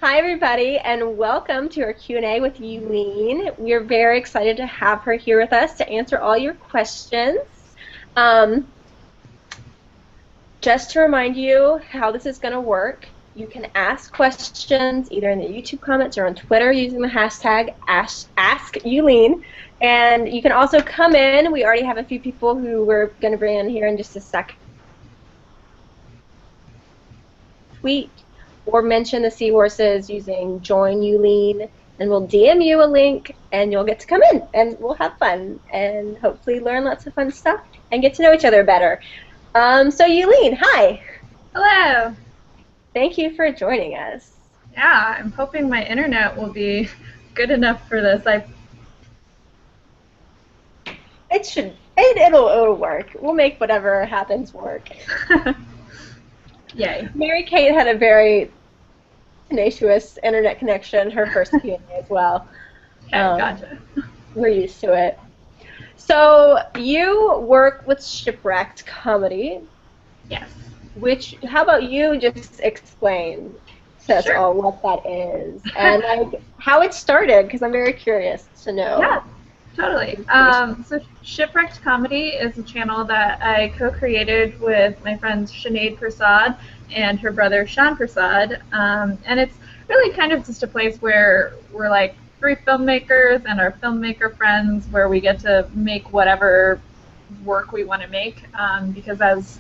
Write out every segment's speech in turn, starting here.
Hi everybody, and welcome to our Q&A with Yulin. We're very excited to have her here with us to answer all your questions. Um, just to remind you how this is going to work, you can ask questions either in the YouTube comments or on Twitter using the hashtag AskYulin. And you can also come in. We already have a few people who we're going to bring in here in just a second. Tweet or mention the Seahorses using Join Yulin, and we'll DM you a link, and you'll get to come in, and we'll have fun, and hopefully learn lots of fun stuff, and get to know each other better. So Yulin, hi! Hello! Thank you for joining us. Yeah, I'm hoping my internet will be good enough for this. It'll work. We'll make whatever happens work. Yay. Mary Kate had a very tenacious internet connection, her first Q&A as well. Okay, gotcha. We're used to it. So you work with Shipwrecked Comedy. Yes. How about you just explain to us all what that is and like how it started, because I'm very curious to know. Yeah, totally. So Shipwrecked Comedy is a channel that I co-created with my friend Sinead Prasad and her brother Sean Prasad, and it's really kind of just a place where we're like three filmmakers and our filmmaker friends where we get to make whatever work we want to make, because as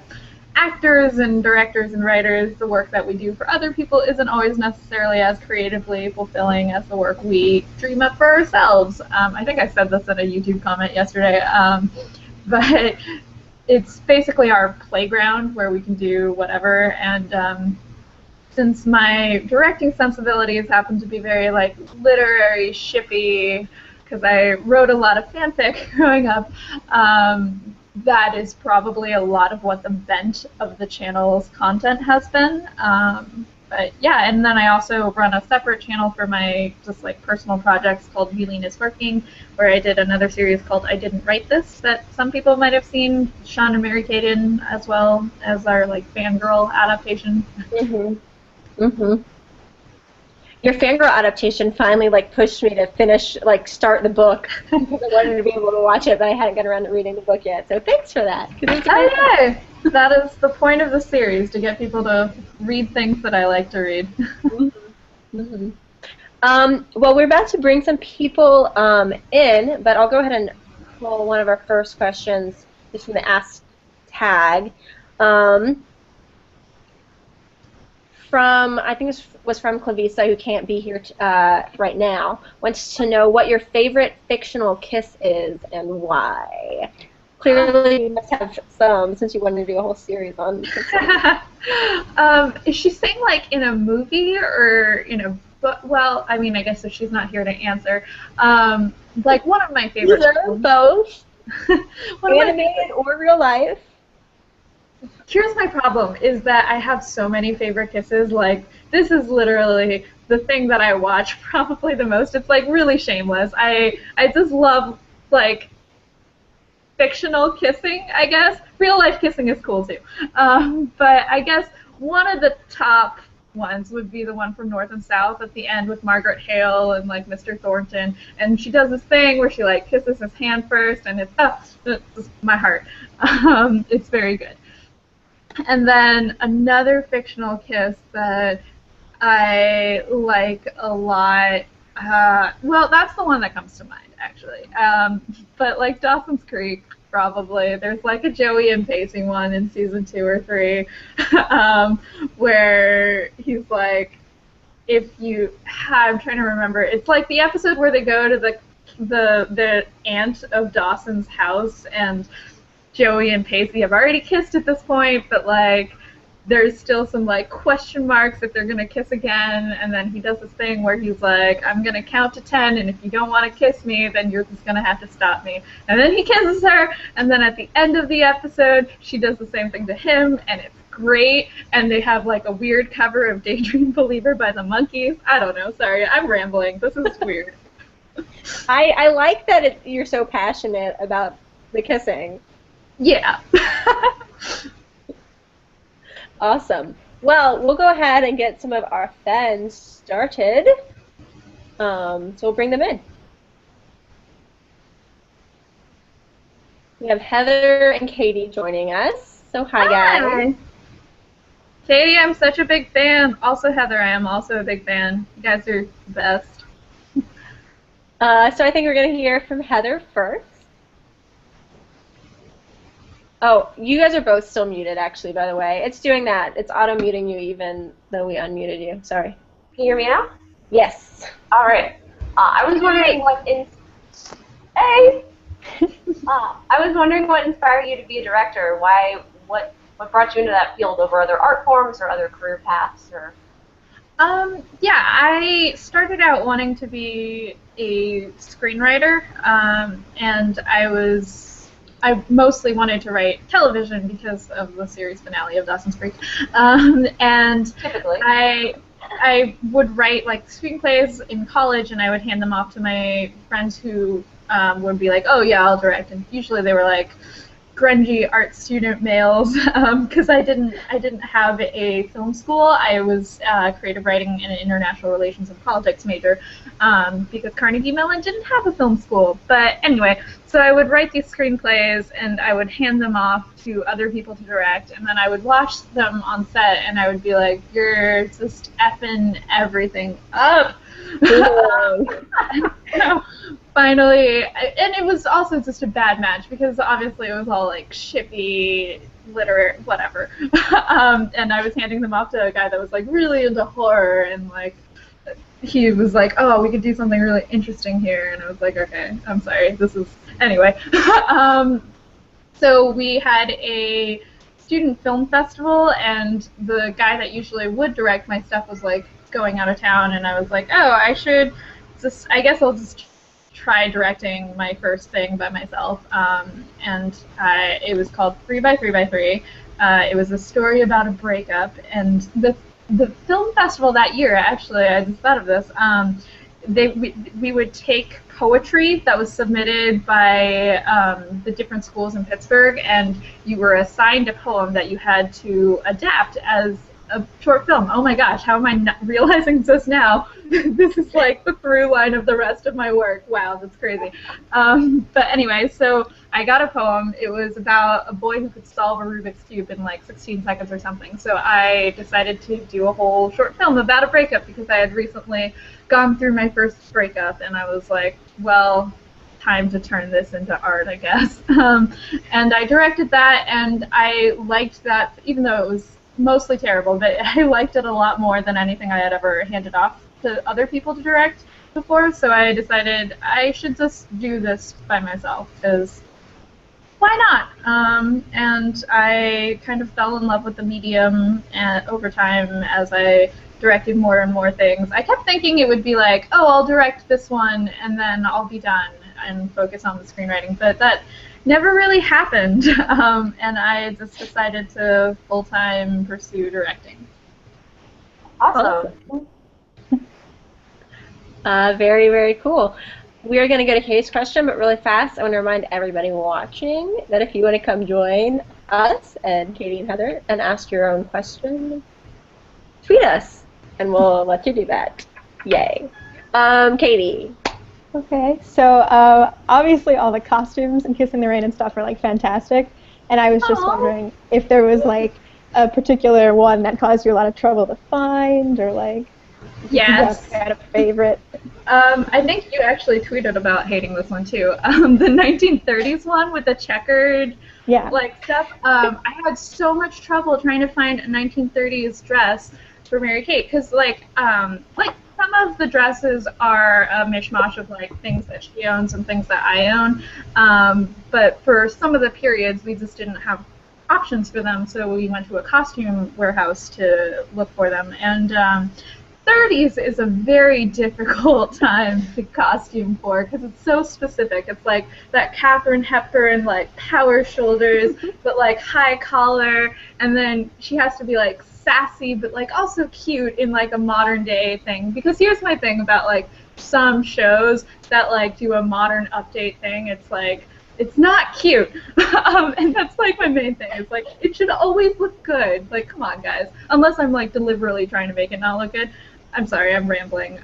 actors and directors and writers, the work that we do for other people isn't always necessarily as creatively fulfilling as the work we dream up for ourselves. I think I said this in a YouTube comment yesterday, but it's basically our playground where we can do whatever, and since my directing sensibilities happen to be very like literary, shippy, because I wrote a lot of fanfic growing up, that is probably a lot of what the bent of the channel's content has been. But yeah, and then I also run a separate channel for my just like personal projects called Yulin is Working, where I did another series called I Didn't Write This that some people might have seen, Sean and Mary Kate in, as well as our like fangirl adaptation. Your fangirl adaptation finally like pushed me to start the book because I wanted to be able to watch it, but I hadn't gotten around to reading the book yet. So thanks for that. Oh, that is the point of the series, to get people to read things that I like to read. Well, we're about to bring some people in, but I'll go ahead and pull one of our first questions just from the Ask tag. I think this was from Clavisa, who can't be here right now, wants to know what your favorite fictional kiss is and why. Clearly, you must have some, since you wanted to do a whole series on kissing. Is she saying like in a movie or in a book? Well, I mean, I guess if she's not here to answer, like one of my favorite. Both. Animated or real life. Here's my problem, is that I have so many favorite kisses. Like, this is literally the thing that I watch probably the most. It's, like, really shameless. I just love, like, fictional kissing, I guess. Real-life kissing is cool, too. But I guess one of the top ones would be the one from North and South at the end with Margaret Hale and, like, Mr. Thornton. And she does this thing where she, like, kisses his hand first, and it's just my heart. It's very good. And then another fictional kiss that I like a lot, well, that's the one that comes to mind, actually. But like Dawson's Creek, probably. There's like a Joey and Pacey one in season 2 or 3, where he's like, I'm trying to remember, it's like the episode where they go to the aunt of Dawson's house, and Joey and Pacey have already kissed at this point, but like there's still some like question marks if they're gonna kiss again, and then he does this thing where he's like, I'm gonna count to 10, and if you don't want to kiss me, then you're just gonna have to stop me. And then he kisses her, and then at the end of the episode, she does the same thing to him, and it's great, and they have like a weird cover of Daydream Believer by the Monkees. I don't know, sorry, I'm rambling. This is weird. I like that you're so passionate about the kissing. Yeah. Awesome. Well, we'll go ahead and get some of our fans started. So we'll bring them in. We have Heather and Katie joining us. So hi, guys. Hi. Katie, I'm such a big fan. Also, Heather, I am also a big fan. You guys are the best. So I think we're going to hear from Heather first. Oh, you guys are both still muted, actually, by the way. It's doing that. It's auto-muting you even though we unmuted you. Sorry. Can you hear me now? Yes. All right. I was wondering Hey! I was wondering what inspired you to be a director. What brought you into that field over other art forms or other career paths? Or Yeah, I started out wanting to be a screenwriter, and I mostly wanted to write television because of the series finale of Dawson's Creek, and typically, I would write like screenplays in college, and I would hand them off to my friends who would be like, "Oh yeah, I'll direct," and usually they were like grungy art student males because I didn't have a film school. I was creative writing and an international relations and politics major because Carnegie Mellon didn't have a film school. But anyway, so I would write these screenplays and I would hand them off to other people to direct, and then I would watch them on set and I would be like, "You're just effing everything up." So, finally, and it was also just a bad match because obviously it was all like shippy, literary, whatever. And I was handing them off to a guy that was like really into horror, and like he was like, "Oh, we could do something really interesting here," and I was like, "Okay, I'm sorry, this is anyway." So we had a student film festival, and the guy that usually would direct my stuff was like going out of town, and I was like, "Oh, I guess I'll just try directing my first thing by myself," and it was called 3x3x3. It was a story about a breakup, and the film festival that year, actually, I just thought of this, we would take poetry that was submitted by the different schools in Pittsburgh, and you were assigned a poem that you had to adapt as a short film. Oh my gosh, how am I not realizing this now? This is like the through line of the rest of my work. Wow, that's crazy. But anyway, so I got a poem. It was about a boy who could solve a Rubik's Cube in like 16 seconds or something. So I decided to do a whole short film about a breakup because I had recently gone through my first breakup, and I was like, well, time to turn this into art, I guess. And I directed that, and I liked that, even though it was mostly terrible, but I liked it a lot more than anything I had ever handed off to other people to direct before, so I decided I should just do this by myself, because why not? And I kind of fell in love with the medium over time as I directed more and more things. I kept thinking it would be like, oh, I'll direct this one and then I'll be done and focus on the screenwriting, but that never really happened, and I just decided to full-time pursue directing. awesome. Very, very cool. We are going to get a case question, but really fast. I want to remind everybody watching that if you want to come join us and Katie and Heather and ask your own question, tweet us, and we'll let you do that. Yay. Katie. Okay, so obviously all the costumes and Kiss in the Rain and stuff are like fantastic, and I was just wondering if there was like a particular one that caused you a lot of trouble to find, or like Yes. you had a favorite. I think you actually tweeted about hating this one too. The 1930s one with the checkered like stuff. I had so much trouble trying to find a 1930s dress for Mary-Kate because like some of the dresses are a mishmash of like things that she owns and things that I own, but for some of the periods we just didn't have options for them, so we went to a costume warehouse to look for them. And 30s is a very difficult time to costume for because it's so specific. It's like that Katharine Hepburn like power shoulders but like high collar, and then she has to be like sassy but like also cute in like a modern day thing. Because here's my thing about like some shows that like do a modern update thing, it's like it's not cute. And that's like my main thing. It's like it should always look good. Like, come on, guys. Unless I'm like deliberately trying to make it not look good. I'm sorry, I'm rambling.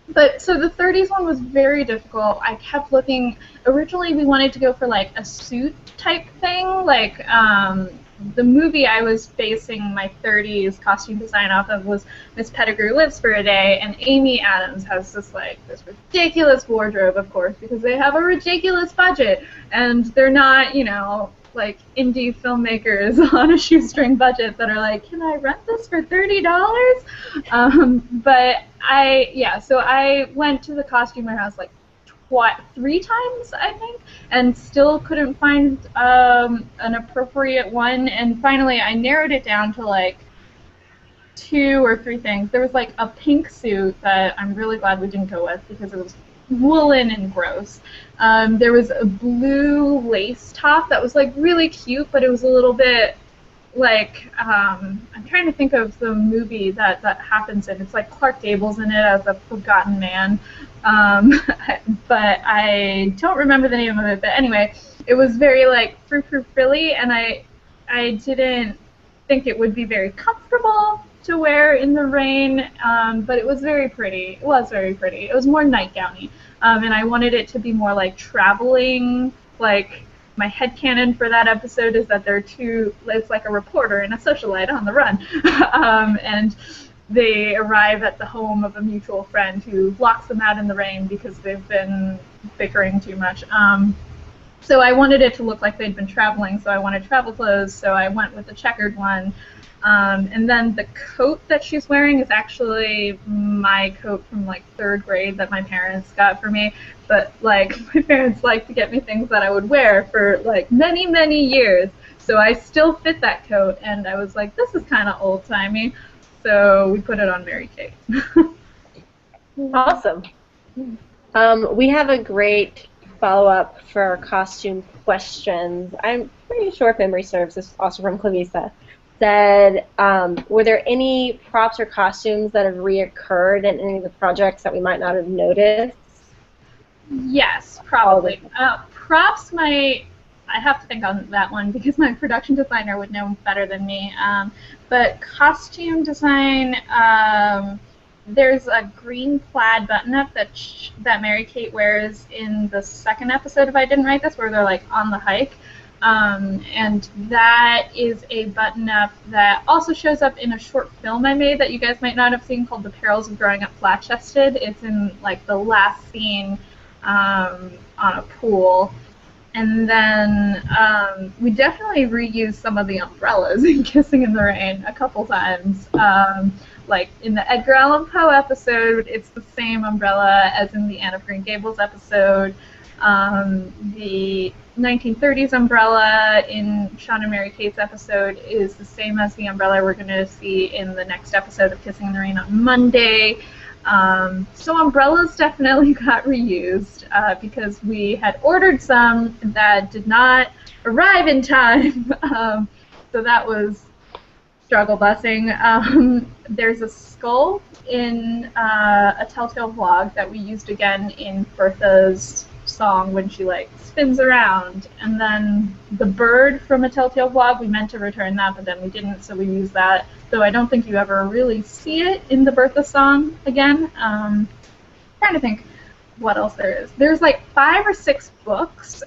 But so the 30s one was very difficult. I kept looking. Originally, we wanted to go for like a suit type thing. Like the movie I was basing my 30s costume design off of was Miss Pettigrew Lives for a Day, and Amy Adams has this ridiculous wardrobe, of course, because they have a ridiculous budget, and they're not, you know, like indie filmmakers on a shoestring budget that are like, can I rent this for $30? But so I went to the costume warehouse like 3 times, I think, and still couldn't find an appropriate one. And finally, I narrowed it down to like 2 or 3 things. There was like a pink suit that I'm really glad we didn't go with because it was woolen and gross. There was a blue lace top that was like really cute, but it was a little bit like I'm trying to think of the movie that happens in. It's like Clark Gable's in it as a forgotten man, but I don't remember the name of it. But anyway, it was very like frilly, and I didn't think it would be very comfortable to wear in the rain, but it was very pretty. It was very pretty. It was more nightgowny, and I wanted it to be more like traveling. Like my headcanon for that episode is that it's like a reporter and a socialite on the run, and they arrive at the home of a mutual friend who locks them out in the rain because they've been bickering too much. So I wanted it to look like they'd been traveling, so I wanted travel clothes, so I went with the checkered one. And then the coat that she's wearing is actually my coat from like 3rd grade that my parents got for me. But like my parents like to get me things that I would wear for like many, many years. So I still fit that coat, and I was like, this is kind of old-timey. So we put it on Mary Kate. Awesome. We have a great follow-up for our costume questions. I'm pretty sure if memory serves, this is also from Clarissa. Said, were there any props or costumes that have reoccurred in any of the projects that we might not have noticed? Yes, probably. Props, I have to think on that one because my production designer would know better than me. But costume design, there's a green plaid button-up that Mary Kate wears in the 2nd episode of I Didn't Write This, where they're like on the hike. And that is a button-up that also shows up in a short film I made that you guys might not have seen called The Perils of Growing Up Flat-Chested. It's in like the last scene on a pool. And then we definitely reused some of the umbrellas in Kissing in the Rain a couple times. Like in the Edgar Allan Poe episode, it's the same umbrella as in the Anne of Green Gables episode. The 1930s umbrella in Sean and Mary Kate's episode is the same as the umbrella we're going to see in the next episode of Kissing in the Rain on Monday. So umbrellas definitely got reused because we had ordered some that did not arrive in time. So that was struggle busing. There's a skull in a Telltale vlog that we used again in Bertha's song when she like spins around, and then the bird from a Telltale vlog, we meant to return that, but then we didn't, so we used that, though I don't think you ever really see it in the Bertha song again. Trying to think what else there is. There's like 5 or 6 books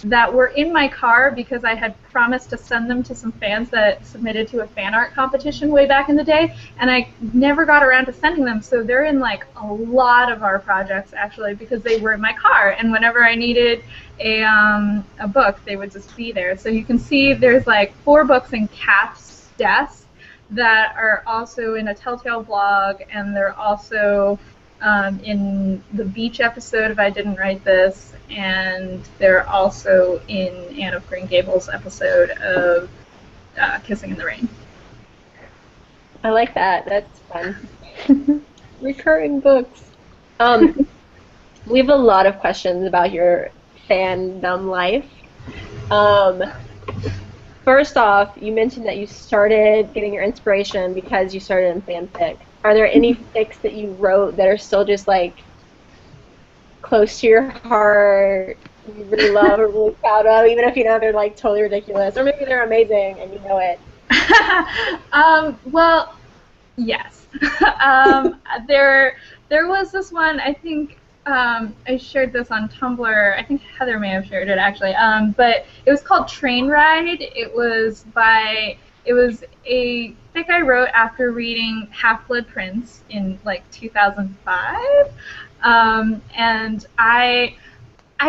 that were in my car because I had promised to send them to some fans that submitted to a fan art competition way back in the day, and I never got around to sending them, so they're in like a lot of our projects actually because they were in my car, and whenever I needed a book, they would just be there. So you can see there's like 4 books in Kat's desk that are also in a Telltale vlog, and they're also in the beach episode of I Didn't Write This, and they're also in Anne of Green Gables episode of Kissing in the Rain. I like that. That's fun. Recurring books. We have a lot of questions about your fandom life. First off, you mentioned that you started getting your inspiration because you started in fanfic. Are there any fics that you wrote that are still just like close to your heart you really love or really proud of, even if you know they're like totally ridiculous, or maybe they're amazing and you know it? Well, yes. um, there was this one. I think I shared this on Tumblr. I think Heather may have shared it actually. But it was called Train Ride. It was a fic I wrote after reading Half-Blood Prince in like 2005, and I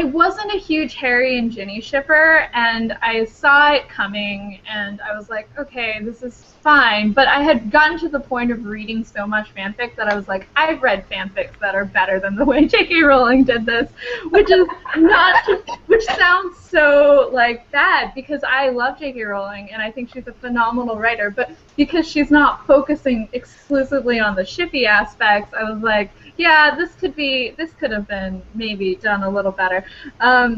wasn't a huge Harry and Ginny shipper, and I saw it coming, and I was like, okay, this is fine. But I had gotten to the point of reading so much fanfic that I was like, I've read fanfics that are better than the way J.K. Rowling did this, which is not, which sounds so like bad because I love J.K. Rowling and I think she's a phenomenal writer, but because she's not focusing exclusively on the shippy aspects, I was like, yeah, this could have been maybe done a little better.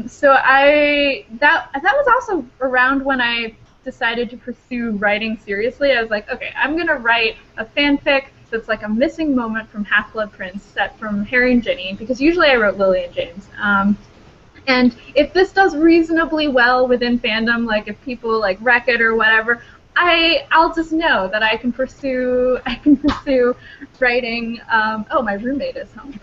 So that was also around when I decided to pursue writing seriously. I was like, okay, I'm gonna write a fanfic that's like a missing moment from Half-Blood Prince set from Harry and Ginny, because usually I wrote Lily and James. And if this does reasonably well within fandom, like if people like wreck it or whatever, I'll just know that I can pursue writing. Oh, my roommate is home.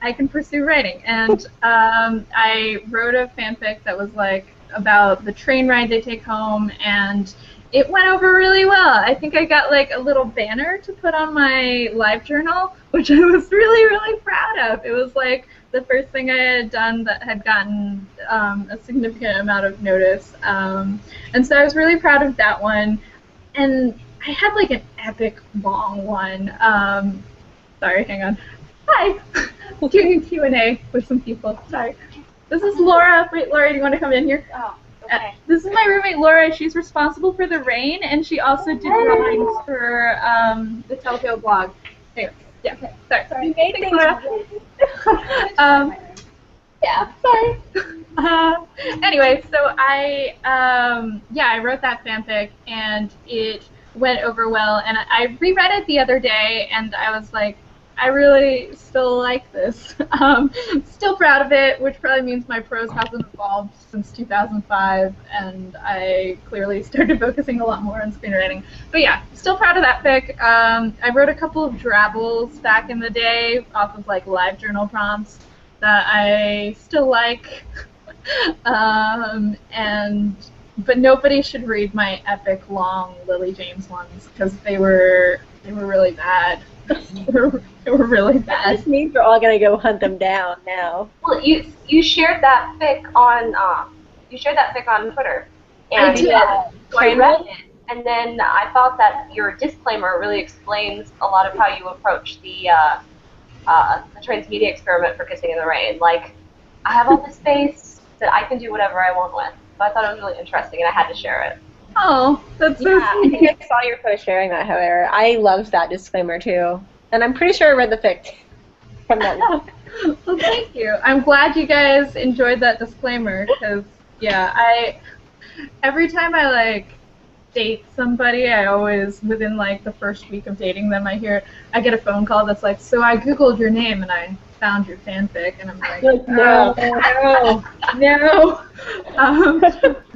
I can pursue writing, and I wrote a fanfic that was like about the train ride they take home, and it went over really well. I think I got like a little banner to put on my live journal, which I was really, really proud of. It was like the first thing I had done that had gotten a significant amount of notice. And so I was really proud of that one. And I had like an epic long one. Sorry, hang on. Hi! Doing a Q&A with some people. Sorry. This is Laura. Wait, Laura, do you want to come in here? Oh, okay. This is my roommate, Laura. She's responsible for the rain, and she also did drawings for the Telltale blog. Anyway, yeah, okay. Sorry. You made things yeah, sorry. Anyway, so I wrote that fanfic, and it went over well, and I reread it the other day, and I was like, I really still like this. Still proud of it, which probably means my prose hasn't evolved since 2005, and I clearly started focusing a lot more on screenwriting. But yeah, still proud of that fic. I wrote a couple of drabbles back in the day off of like live journal prompts that I still like. But nobody should read my epic long Lily James ones because they were really bad. They were really bad. This means we're all gonna go hunt them down now. Well, you shared that fic on Twitter, and I did. So I read it, and then I thought that your disclaimer really explains a lot of how you approach the transmedia experiment for Kissing in the Rain. Like, I have all this space that I can do whatever I want with. So I thought it was really interesting, and I had to share it. Oh, that's so Yeah, I sweet. think I saw your post sharing that, Heather. I loved that disclaimer too, and I'm pretty sure I read the fic from that. Well, thank you. I'm glad you guys enjoyed that disclaimer because, yeah, every time I like date somebody, I always, within like the first week of dating them, I get a phone call that's like, so I Googled your name and I found your fanfic, and I'm like, no.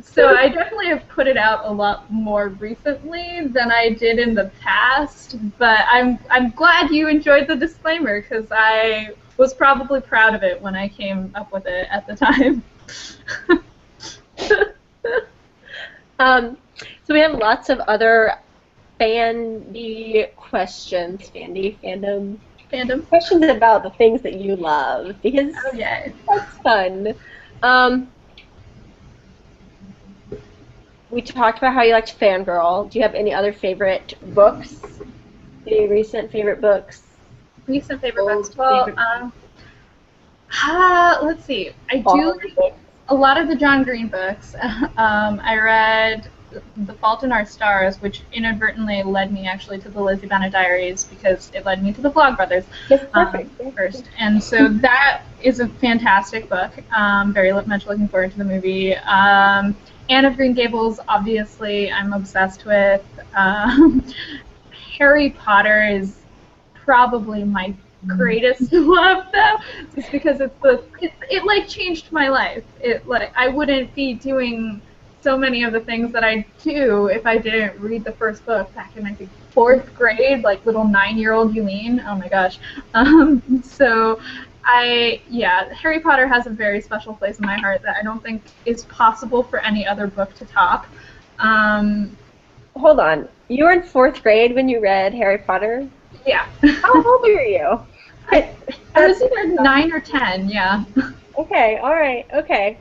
So I definitely have put it out a lot more recently than I did in the past, but I'm glad you enjoyed the disclaimer because I was probably proud of it when I came up with it at the time. So we have lots of other fandom questions about the things that you love, because that's fun. We talked about how you like to fangirl. Do you have any other favorite books? Any recent favorite books? Recent favorite books? Well, let's see. I do like a lot of the John Green books. I read The Fault in Our Stars, which inadvertently led me actually to the Lizzie Bennet Diaries because it led me to the Vlogbrothers first. And so that is a fantastic book. Very much looking forward to the movie. Anne of Green Gables, obviously, I'm obsessed with. Harry Potter is probably my greatest love though, just because it like changed my life. It like I wouldn't be doing so many of the things that I do if I didn't read the first book back in I think 4th grade, like little 9-year-old Yulin. Oh my gosh. So Harry Potter has a very special place in my heart that I don't think is possible for any other book to top. Hold on. You were in 4th grade when you read Harry Potter? Yeah. How old were you? I was either 9 or 10, yeah. Okay, alright, okay.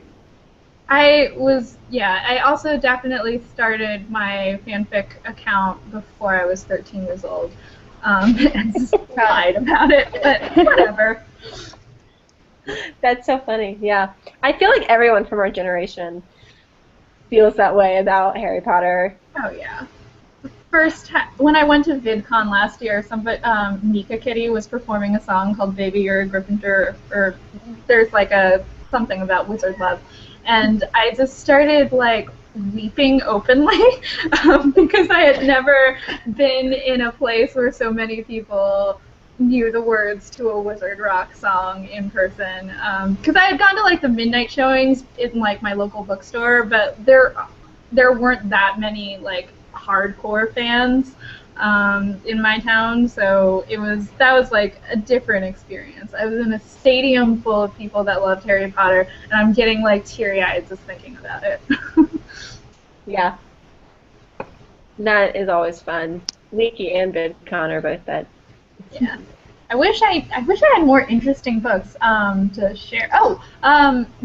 I also definitely started my fanfic account before I was 13 years old. And just lied about it, but whatever. That's so funny, yeah. I feel like everyone from our generation feels that way about Harry Potter. Oh yeah. When I went to VidCon last year, Mika Kitty was performing a song called "Baby You're a Gryffindor," or there's like something about wizard love, and I just started like weeping openly because I had never been in a place where so many people knew the words to a Wizard Rock song in person. Because I had gone to like the midnight showings in like my local bookstore, but there weren't that many like hardcore fans in my town, so that was like a different experience. I was in a stadium full of people that loved Harry Potter, and I'm getting like teary-eyed just thinking about it. Yeah. That is always fun. Wiki and VidCon are both that. Yeah. I wish I had more interesting books to share.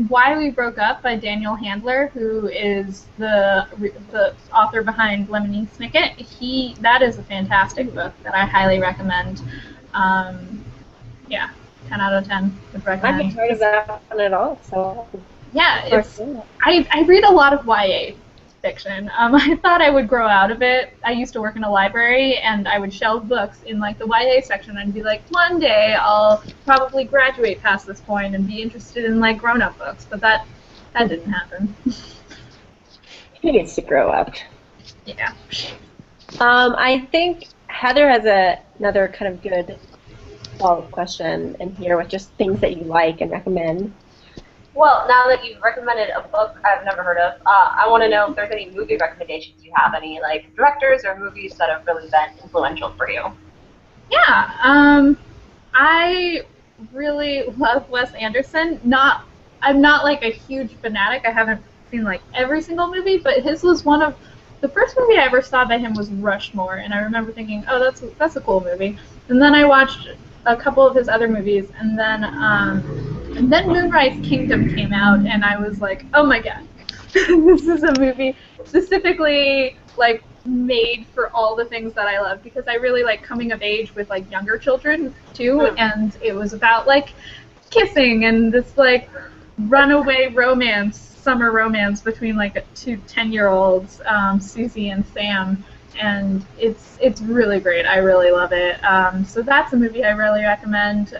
Why We Broke Up by Daniel Handler, who is the author behind Lemony Snicket. That is a fantastic book that I highly recommend. 10 out of 10 would recommend. I haven't heard of that one at all, so yeah, I read a lot of YA fiction. I thought I would grow out of it. I used to work in a library, and I would shelve books in like the YA section and be like, one day I'll probably graduate past this point and be interested in like grown-up books, but that didn't happen. He needs to grow up. Yeah. I think Heather has another kind of good follow-up question in here with just things that you like and recommend. Well, now that you've recommended a book I've never heard of, I want to know if there's any movie recommendations you have, any like directors or movies that have really been influential for you. Yeah, I really love Wes Anderson. I'm not like a huge fanatic. I haven't seen like every single movie, but his was one of the first movie I ever saw by him was Rushmore, and I remember thinking, oh, that's a cool movie. And then I watched a couple of his other movies, and then Moonrise Kingdom came out, and I was like, oh my god, this is a movie specifically like made for all the things that I love, because I really like coming of age with like younger children too, and it was about like kissing and this like runaway romance, summer romance between like two 10-year-olds, Susie and Sam. And it's really great. I really love it. So that's a movie I really recommend.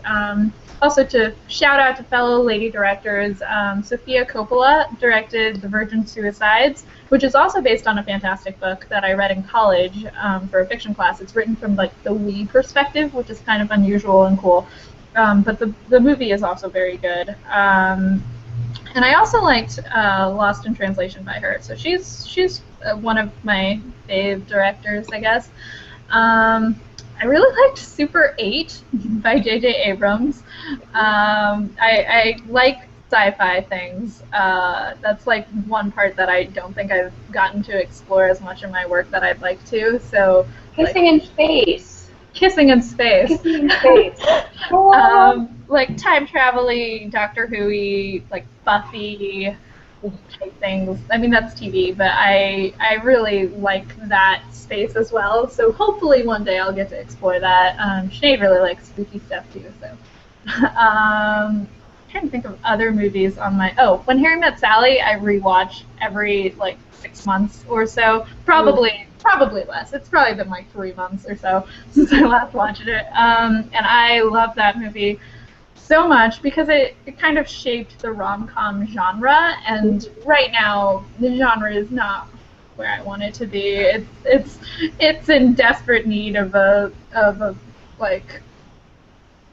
Also, to shout out to fellow lady directors, Sofia Coppola directed The Virgin Suicides, which is also based on a fantastic book that I read in college for a fiction class. It's written from like the we perspective, which is kind of unusual and cool. But the movie is also very good. And I also liked Lost in Translation by her. So she's one of my fave directors, I guess. I really liked Super 8 by J.J. Abrams. I like sci-fi things. That's like one part that I don't think I've gotten to explore as much in my work that I'd like to. So Kissing in Space. Kissing in Space. Kissing in Space. Like time travel-y, Doctor Who-y, like Buffy type things. I mean, that's TV, but I really like that space as well. So hopefully one day I'll get to explore that. Sinead really likes spooky stuff too. So I'm trying to think of other movies on my. Oh, When Harry Met Sally, I rewatch every like 6 months or so. Probably less. It's probably been like 3 months or so since I last watched it. And I love that movie so much because it kind of shaped the rom-com genre, and right now the genre is not where I want it to be. It's in desperate need of a like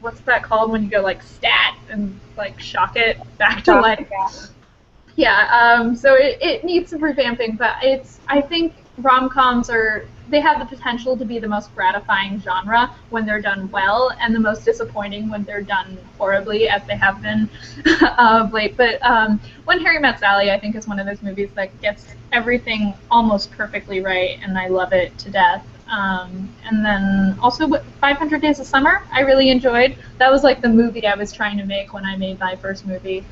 what's that called when you go like stat and like shock it back to life? Yeah, so it needs some revamping, but I think rom-coms they have the potential to be the most gratifying genre when they're done well, and the most disappointing when they're done horribly, as they have been of late. But When Harry Met Sally, I think, is one of those movies that gets everything almost perfectly right, and I love it to death. And then also 500 Days of Summer, I really enjoyed. That was like the movie I was trying to make when I made my first movie.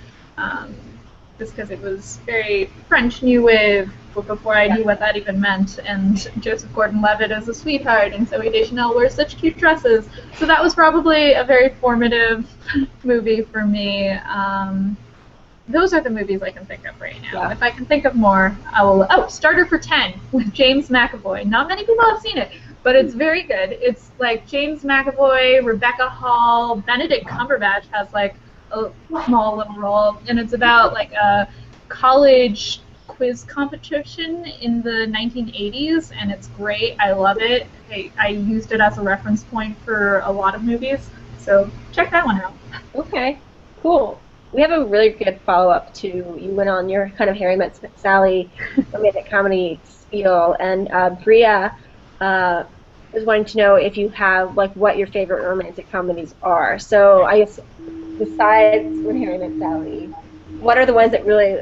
Just because it was very French New Wave, but before I knew what that even meant, and Joseph Gordon-Levitt is a sweetheart, and Zooey Deschanel wears such cute dresses. So that was probably a very formative movie for me. Those are the movies I can think of right now. Yeah. If I can think of more, I will. Oh, Starter for 10 with James McAvoy. Not many people have seen it, but it's very good. It's like James McAvoy, Rebecca Hall, Benedict Cumberbatch has like a small little role, and it's about like a college quiz competition in the 1980s, and it's great. I love it. I used it as a reference point for a lot of movies, so check that one out. Okay, cool. We have a really good follow-up to, you went on your kind of Harry Met Sally romantic comedy spiel, and Bria was wanting to know if you have, like, what your favorite romantic comedies are. So I guess besides When Harry Met Sally, what are the ones that really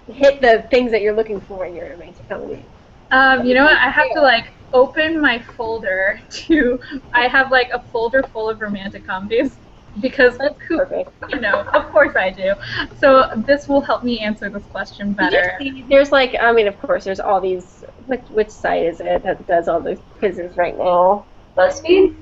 hit the things that you're looking for in your romantic comedy? You know what? I have to like open my folder to. I have like a folder full of romantic comedies because that's perfect. You know, of course I do. So this will help me answer this question better. There's like, I mean, of course, there's all these. Which site is it that does all the quizzes right now? BuzzFeed?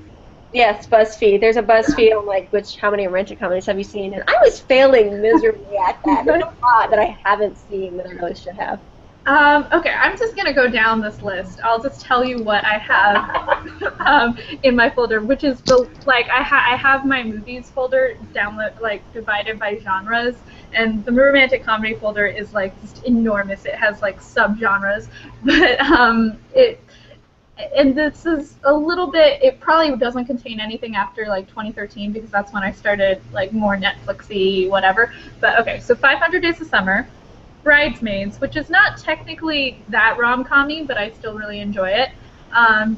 Yes, BuzzFeed. There's a BuzzFeed on like how many romantic comedies have you seen? And I was failing miserably at that. There's a lot that I haven't seen that I really should have. Okay, I'm just gonna go down this list. I'll just tell you what I have in my folder, which is I have my movies folder divided by genres, and the romantic comedy folder is like just enormous. It has like subgenres, but and this is a little bit, it probably doesn't contain anything after like 2013 because that's when I started like more Netflixy whatever. But okay, so 500 Days of Summer, Bridesmaids, which is not technically that rom-com-y, but I still really enjoy it.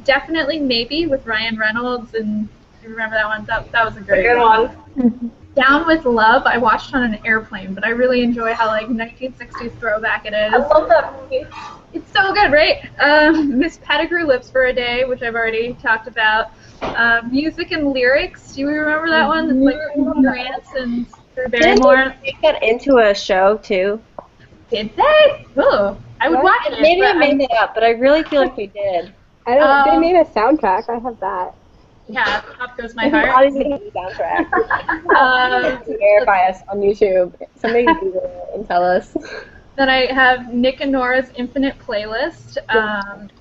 Definitely Maybe with Ryan Reynolds, and you remember that one? That was a good one. Down with Love, I watched on an airplane, but I really enjoy how like 1960s throwback it is. I love that movie. It's so good, right? Miss Pettigrew Lives for a Day, which I've already talked about. Music and Lyrics, do you remember that one? It's like Grant and Drew Barrymore. Did they make that into a show too? Did they? Oh, I would watch it. Maybe I made it up, but I really feel like they did. I don't. They made a soundtrack. I have that. Yeah, Up Goes My Heart. Soundtrack. Verify us on YouTube. Somebody Google it and tell us. Then I have Nick and Nora's Infinite Playlist,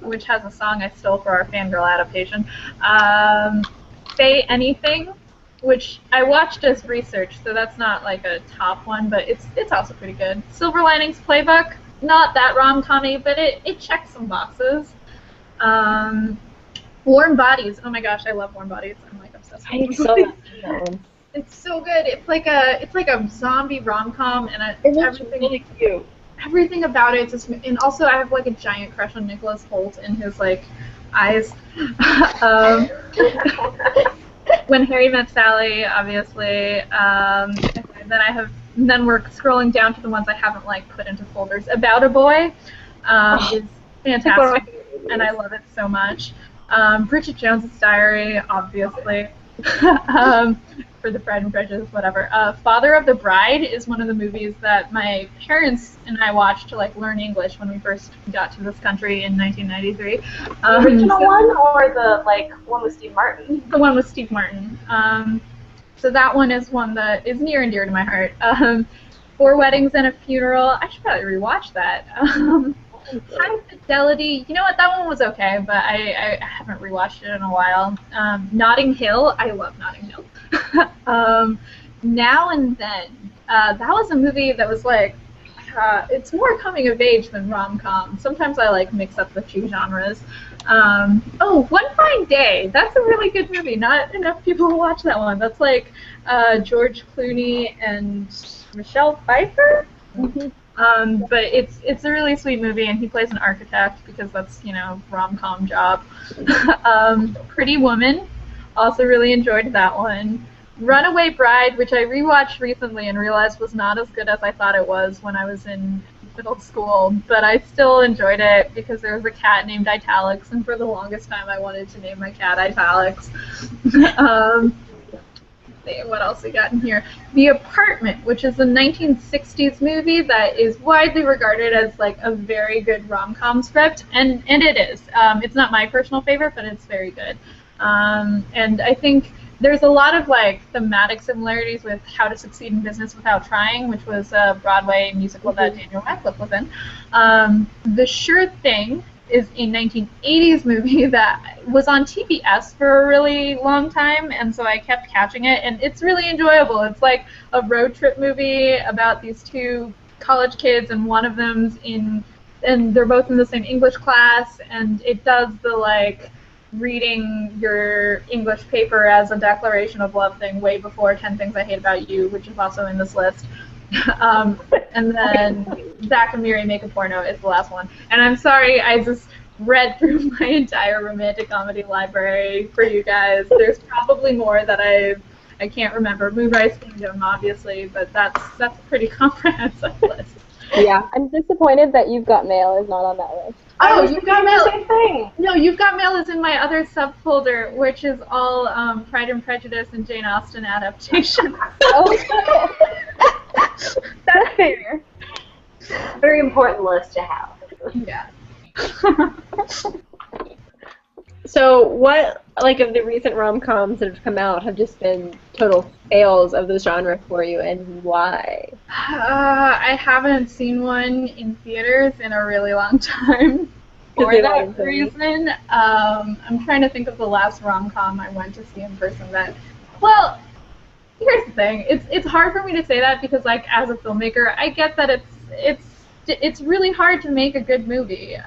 which has a song I stole for our fangirl adaptation. Say Anything, which I watched as research, so that's not like a top one, but it's also pretty good. Silver Linings Playbook, not that rom-com-y, but it checks some boxes. Warm Bodies, oh my gosh, I love Warm Bodies. I'm like obsessed with Warm Bodies. It's so good. It's like a zombie rom-com, and everything really cute. Everything about it just, and also I have like a giant crush on Nicholas Hoult and his like eyes. When Harry Met Sally, obviously. Then we're scrolling down to the ones I haven't like put into folders. About a Boy is fantastic, and I love it so much. Bridget Jones's Diary, obviously. For the Pride and Prejudice, whatever. Father of the Bride is one of the movies that my parents and I watched to like learn English when we first got to this country in 1993. The original one, or the like one with Steve Martin? The one with Steve Martin. So that one is one that is near and dear to my heart. Four Weddings and a Funeral. I should probably rewatch that. High Fidelity. You know what? That one was okay, but I haven't rewatched it in a while. Notting Hill. I love Notting Hill. Now and Then. That was a movie that was like, it's more coming of age than rom-com. Sometimes I like mix up the two genres. Oh, One Fine Day. That's a really good movie. Not enough people watch that one. That's like George Clooney and Michelle Pfeiffer. But it's a really sweet movie, and he plays an architect because that's, you know, rom-com job. Pretty Woman. Also really enjoyed that one. Runaway Bride, which I rewatched recently and realized was not as good as I thought it was when I was in middle school, but I still enjoyed it because there was a cat named Italics, and for the longest time I wanted to name my cat Italics. What else we got in here? The Apartment, which is a 1960s movie that is widely regarded as like a very good rom-com script, and it is. It's not my personal favorite, but it's very good. And I think there's a lot of like thematic similarities with How to Succeed in Business Without Trying, which was a Broadway musical that Daniel Radcliffe was in. The Sure Thing is a 1980s movie that was on TBS for a really long time, and so I kept catching it, and it's really enjoyable. It's like a road trip movie about these two college kids, and one of them's and they're both in the same English class, and it does the like reading your English paper as a declaration of love thing way before 10 Things I Hate About You, which is also in this list. And then Zach and Miri Make a Porno is the last one. And I'm sorry, I just read through my entire romantic comedy library for you guys. There's probably more that I can't remember. Moonrise Kingdom, obviously, but that's a pretty comprehensive list. Yeah, I'm disappointed that You've Got Mail is not on that list. Oh, You've Got Mail. Same thing. No, You've Got Mail is in my other subfolder, which is all Pride and Prejudice and Jane Austen adaptations. Oh, that's fair. Very important list to have. Yeah. So what, like, of the recent rom-coms that have come out have just been total fails of the genre for you, and why? I haven't seen one in theaters in a really long time. For that reason, I'm trying to think of the last rom-com I went to see in person that, well, here's the thing. It's hard for me to say that because, like, as a filmmaker, I get that it's really hard to make a good movie.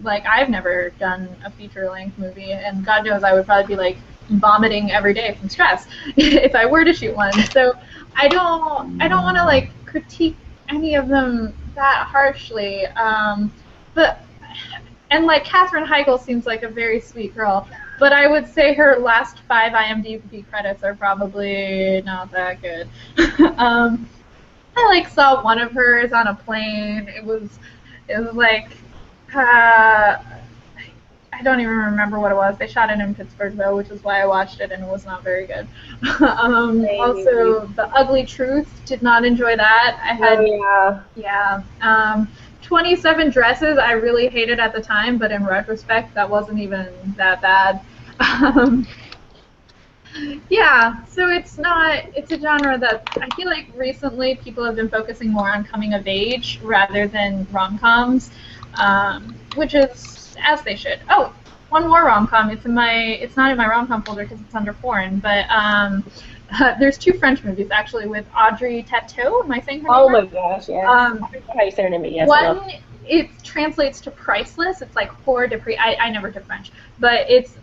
Like, I've never done a feature-length movie, and God knows I would probably be, like, vomiting every day from stress if I were to shoot one. So I don't want to, like, critique any of them that harshly. And, like, Katherine Heigl seems like a very sweet girl, but I would say her last 5 IMDb credits are probably not that good. I like saw one of hers on a plane. It was like I don't even remember what it was. They shot it in Pittsburgh though, which is why I watched it, and it was not very good. Also, The Ugly Truth, did not enjoy that. I had 27 Dresses, I really hated at the time, but in retrospect, that wasn't even that bad. Yeah, so it's a genre that I feel like recently people have been focusing more on coming of age rather than rom-coms, which is as they should. Oh, one more rom-com. It's not in my rom-com folder because it's under foreign, but there's 2 French movies actually with Audrey Tautou. Am I saying her name? Oh my gosh, yes. I don't know how you say her name, but yes. One, it translates to priceless. It's like Pour de Prix. I never took French, but it's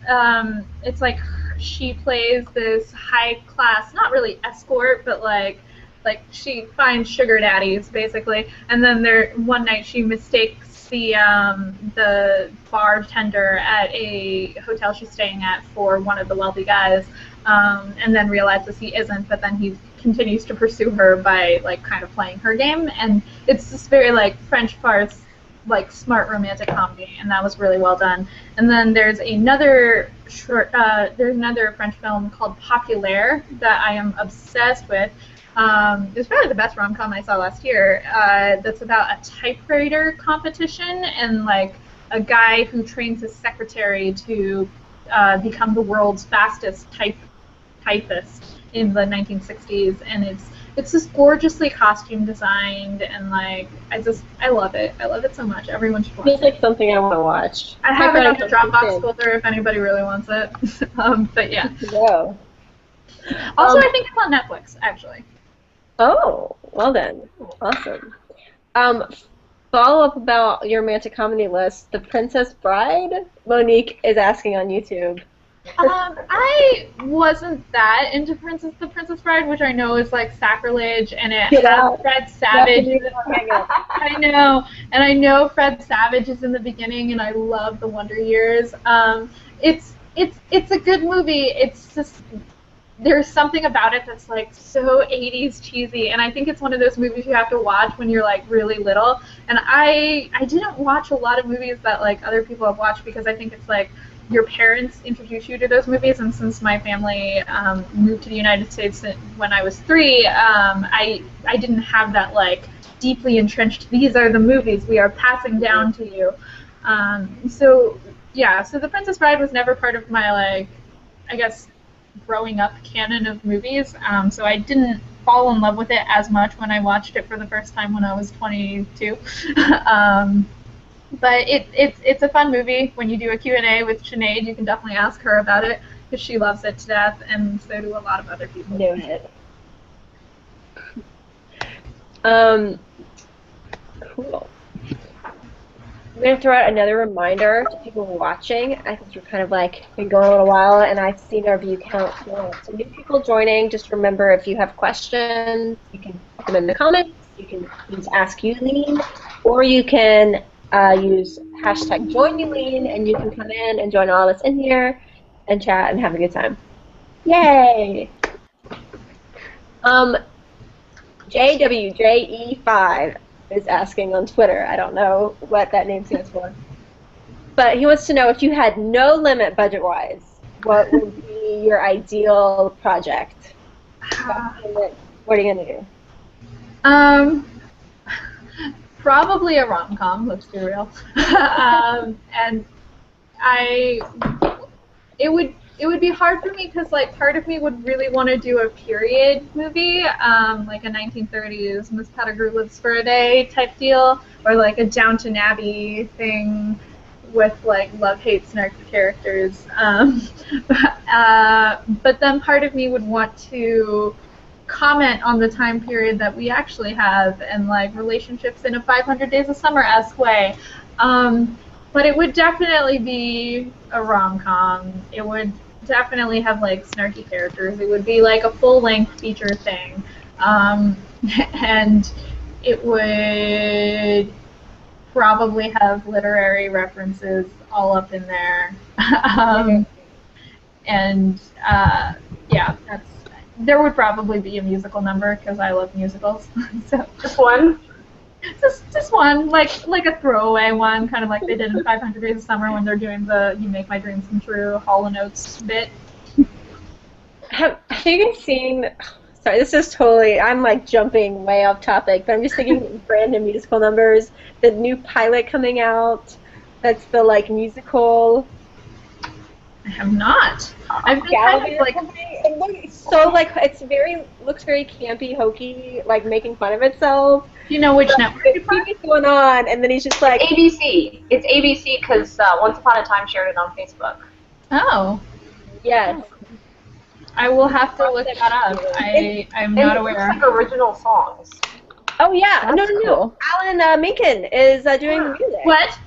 like she plays this high class, not really escort, but like she finds sugar daddies basically, and then one night she mistakes the bartender at a hotel she's staying at for one of the wealthy guys, and then realizes he isn't, but then he continues to pursue her by like kind of playing her game, and it's this very like French farce, like smart romantic comedy, and that was really well done. And then there's another French film called Populaire that I am obsessed with. It's probably the best rom-com I saw last year. That's about a typewriter competition and like a guy who trains his secretary to become the world's fastest typist in the 1960s, and it's just gorgeously costume designed, and like I love it. I love it so much. Everyone should watch it. Feels like something I want to watch. I have it on the Dropbox folder if anybody really wants it. But yeah. Yeah. Also, I think it's on Netflix actually. Oh, well then. Awesome. follow-up about your romantic comedy list, The Princess Bride, Monique is asking on YouTube. I wasn't that into The Princess Bride, which I know is like sacrilege, and it Get has out. Fred Savage. Hang up. I know, and I know Fred Savage is in the beginning, and I love The Wonder Years. It's a good movie. It's just there's something about it that's like so 80s cheesy, and I think it's one of those movies you have to watch when you're like really little. And I didn't watch a lot of movies that like other people have watched because I think it's like your parents introduce you to those movies, and since my family moved to the United States when I was 3, I didn't have that like deeply entrenched, these are the movies we are passing down to you. So The Princess Bride was never part of my like, I guess, growing up canon of movies, so I didn't fall in love with it as much when I watched it for the first time when I was 22. But it's a fun movie. When you do a Q&A with Sinead, you can definitely ask her about it because she loves it to death, and so do a lot of other people. Knew it. Cool. I'm going to throw out another reminder to people watching. I think you're kind of like been going a little while, and I've seen our view count go up. So new people joining, just remember if you have questions, you can put them in the comments. You can use Ask Yulin, or you can use hashtag Join Yulin, and you can come in and join all of us in here and chat and have a good time. Yay! JWJE5 is asking on Twitter. I don't know what that name stands for. But he wants to know if you had no limit budget-wise, what would be your ideal project? What are you going to do? Probably a rom-com, let's be real. And it would be hard for me because like part of me would really want to do a period movie, like a 1930s Miss Pettigrew Lives for a Day type deal, or like a Downton Abbey thing with like love-hate snarky characters. But then part of me would want to comment on the time period that we actually have and like relationships in a 500 Days of Summer-esque way. But it would definitely be a rom-com. It would definitely have like snarky characters. It would be like a full-length feature thing. And it would probably have literary references all up in there. There would probably be a musical number because I love musicals. So Just one? just one, like a throwaway one, kind of like they did in 500 Days of Summer when they're doing the "You Make My Dreams Come True" Hall & Oates bit. Have you guys seen? Sorry, this is totally. I'm like jumping way off topic, but I'm just thinking random musical numbers. The new pilot coming out. That's the like musical. I have not. I've been kind of like. It looks so like looks very campy, hokey, like making fun of itself. Do you know which network it's on? What's going on? And then he's just like ABC. It's ABC because Once Upon a Time shared it on Facebook. Oh. yes. I will have to look that up. I'm not aware. It's like original songs. Oh yeah, That's no. cool. Alan Menken is doing the music. What?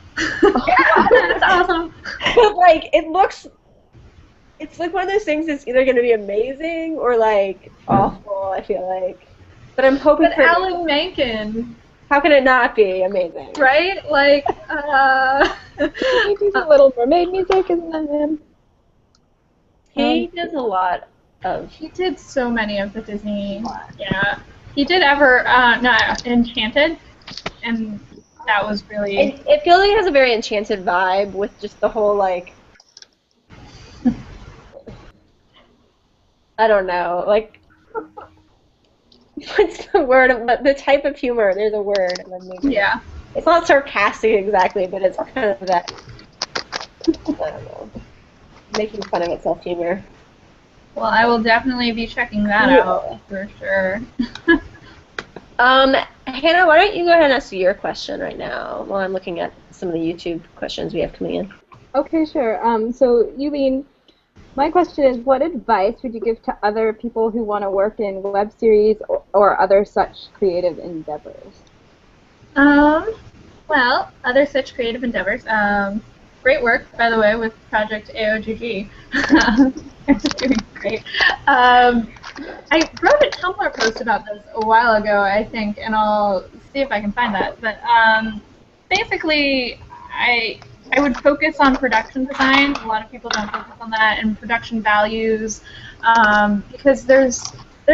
That's awesome. Like it's like one of those things that's either going to be amazing or like awful. I feel like, but I'm hoping But for. Alan Menken, How can it not be amazing? right? Like, He do the Little Mermaid music, isn't that him? He does a lot of. he did so many of the Disney. Yeah, he did Enchanted, and that was really. It feels like it has a very enchanted vibe with just the whole like. I don't know, like. What's the word? The type of humor. There's a word. Yeah. It's not sarcastic exactly, but it's kind of that. I don't know. Making fun of itself humor. Well, I will definitely be checking that out for sure. Hannah, why don't you go ahead and ask your question right now while I'm looking at some of the YouTube questions we have coming in. Okay, sure. So, Yulin, my question is, what advice would you give to other people who want to work in web series or other such creative endeavors? Well, other such creative endeavors. Great work, by the way, with Project AOGG. It's doing great. I wrote a Tumblr post about this a while ago, I think, and I'll see if I can find that. But basically, I would focus on production design. A lot of people don't focus on that, and production values, because there's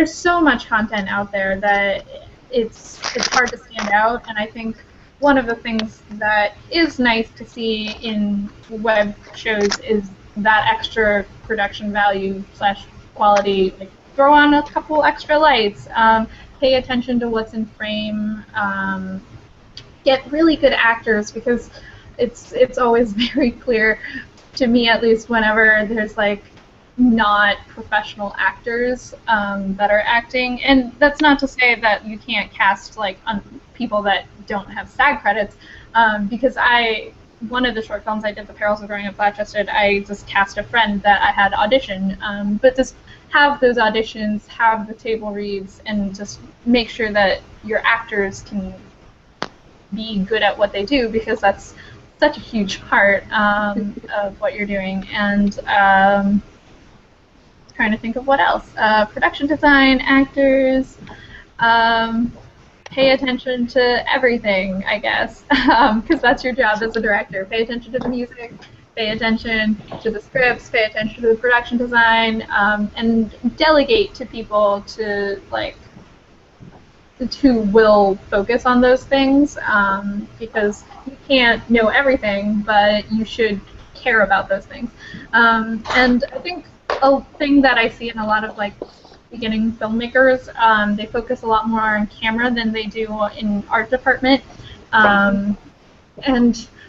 so much content out there that it's hard to stand out. And I think one of the things that is nice to see in web shows is that extra production value / quality. Like, throw on a couple extra lights, pay attention to what's in frame, get really good actors, because it's always very clear to me, at least, whenever there's like not professional actors that are acting. And that's not to say that you can't cast like people that don't have SAG credits, because one of the short films I did, The Perils of Growing Up Flat-Chested, I just cast a friend that I had audition, but just have those auditions, have the table reads, and just make sure that your actors can be good at what they do, because that's such a huge part of what you're doing. And trying to think of what else. Production design, actors, pay attention to everything, I guess, because that's your job as a director. Pay attention to the music, pay attention to the scripts, pay attention to the production design, and delegate to people who will focus on those things, because you can't know everything, but you should care about those things. And I think a thing that I see in a lot of like beginning filmmakers, they focus a lot more on camera than they do in art department. And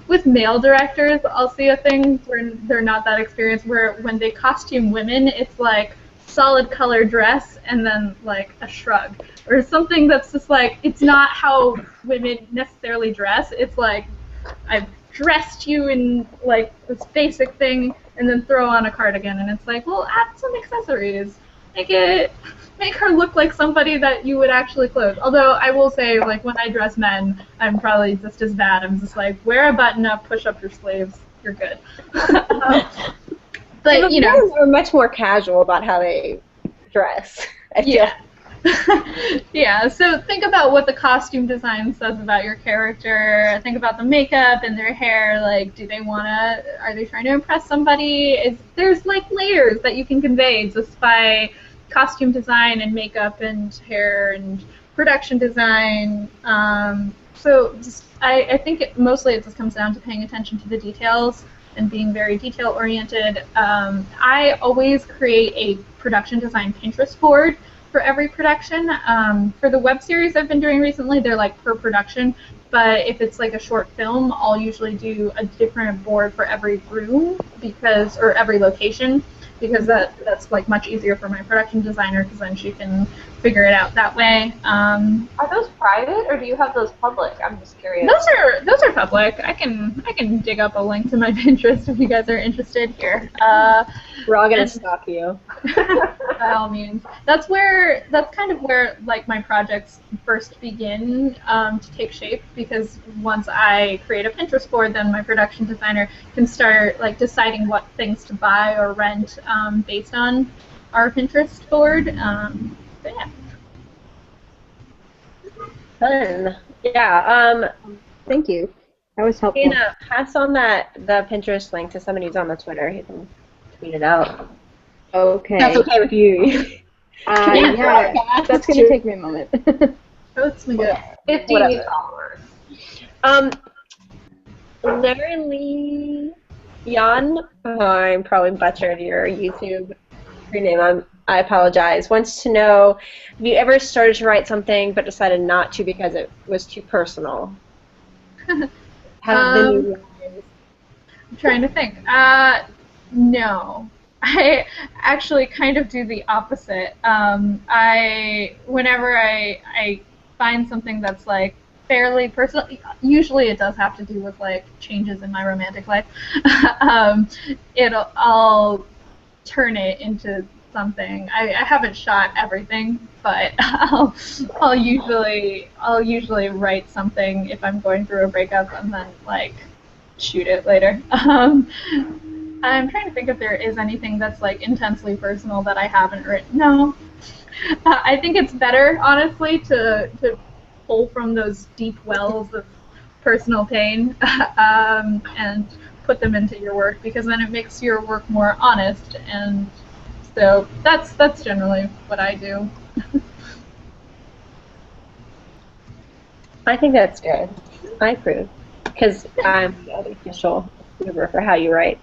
with male directors, I'll see a thing where they're not that experienced, where when they costume women, it's like solid color dress and then like a shrug, or something that's just like, it's not how women necessarily dress. It's like, I've dressed you in like this basic thing and then throw on a cardigan, and it's like, well, add some accessories. Make her look like somebody that you would actually clothe. Although I will say, like, when I dress men, I'm probably just as bad. I'm just like, wear a button up, push up your sleeves, you're good. But you know, they're much more casual about how they dress. I feel. Yeah. Yeah, so think about what the costume design says about your character. Think about the makeup and their hair. Like, are they trying to impress somebody? There's like layers that you can convey just by costume design and makeup and hair and production design. So I think mostly it just comes down to paying attention to the details and being very detail oriented. I always create a production design Pinterest board for every production. For the web series I've been doing recently, they're like per production, but if it's like a short film, I'll usually do a different board for every room, or every location, because that's like much easier for my production designer, because then she can figure it out that way. Are those private, or do you have those public? I'm just curious. Those are public. I can dig up a link to my Pinterest if you guys are interested here. We're all gonna stalk you. By all means. That's kind of where like my projects first begin to take shape, because once I create a Pinterest board, then my production designer can start like deciding what things to buy or rent based on our Pinterest board. But yeah. Fun. Yeah. Thank you. That was helpful. Dana, pass on the Pinterest link to somebody who's on the Twitter. He can tweet it out. Okay. That's okay with you. Yeah, that's going to take me a moment. That's my good. 50 Whatever. followers. Larry Lee Yan, I'm probably butchered your YouTube name. I apologize. Wants to know, have you ever started to write something but decided not to because it was too personal? I'm trying to think. No. I actually kind of do the opposite. Whenever I find something that's like fairly personal, usually it does have to do with like changes in my romantic life. I'll turn it into something. I haven't shot everything, but I'll usually write something if I'm going through a breakup and then like shoot it later. I'm trying to think if there is anything that's like intensely personal that I haven't written. No, I think it's better, honestly, to pull from those deep wells of personal pain and put them into your work, because then it makes your work more honest. And so that's generally what I do. I think that's good. I approve, because I'm the official approver for how you write.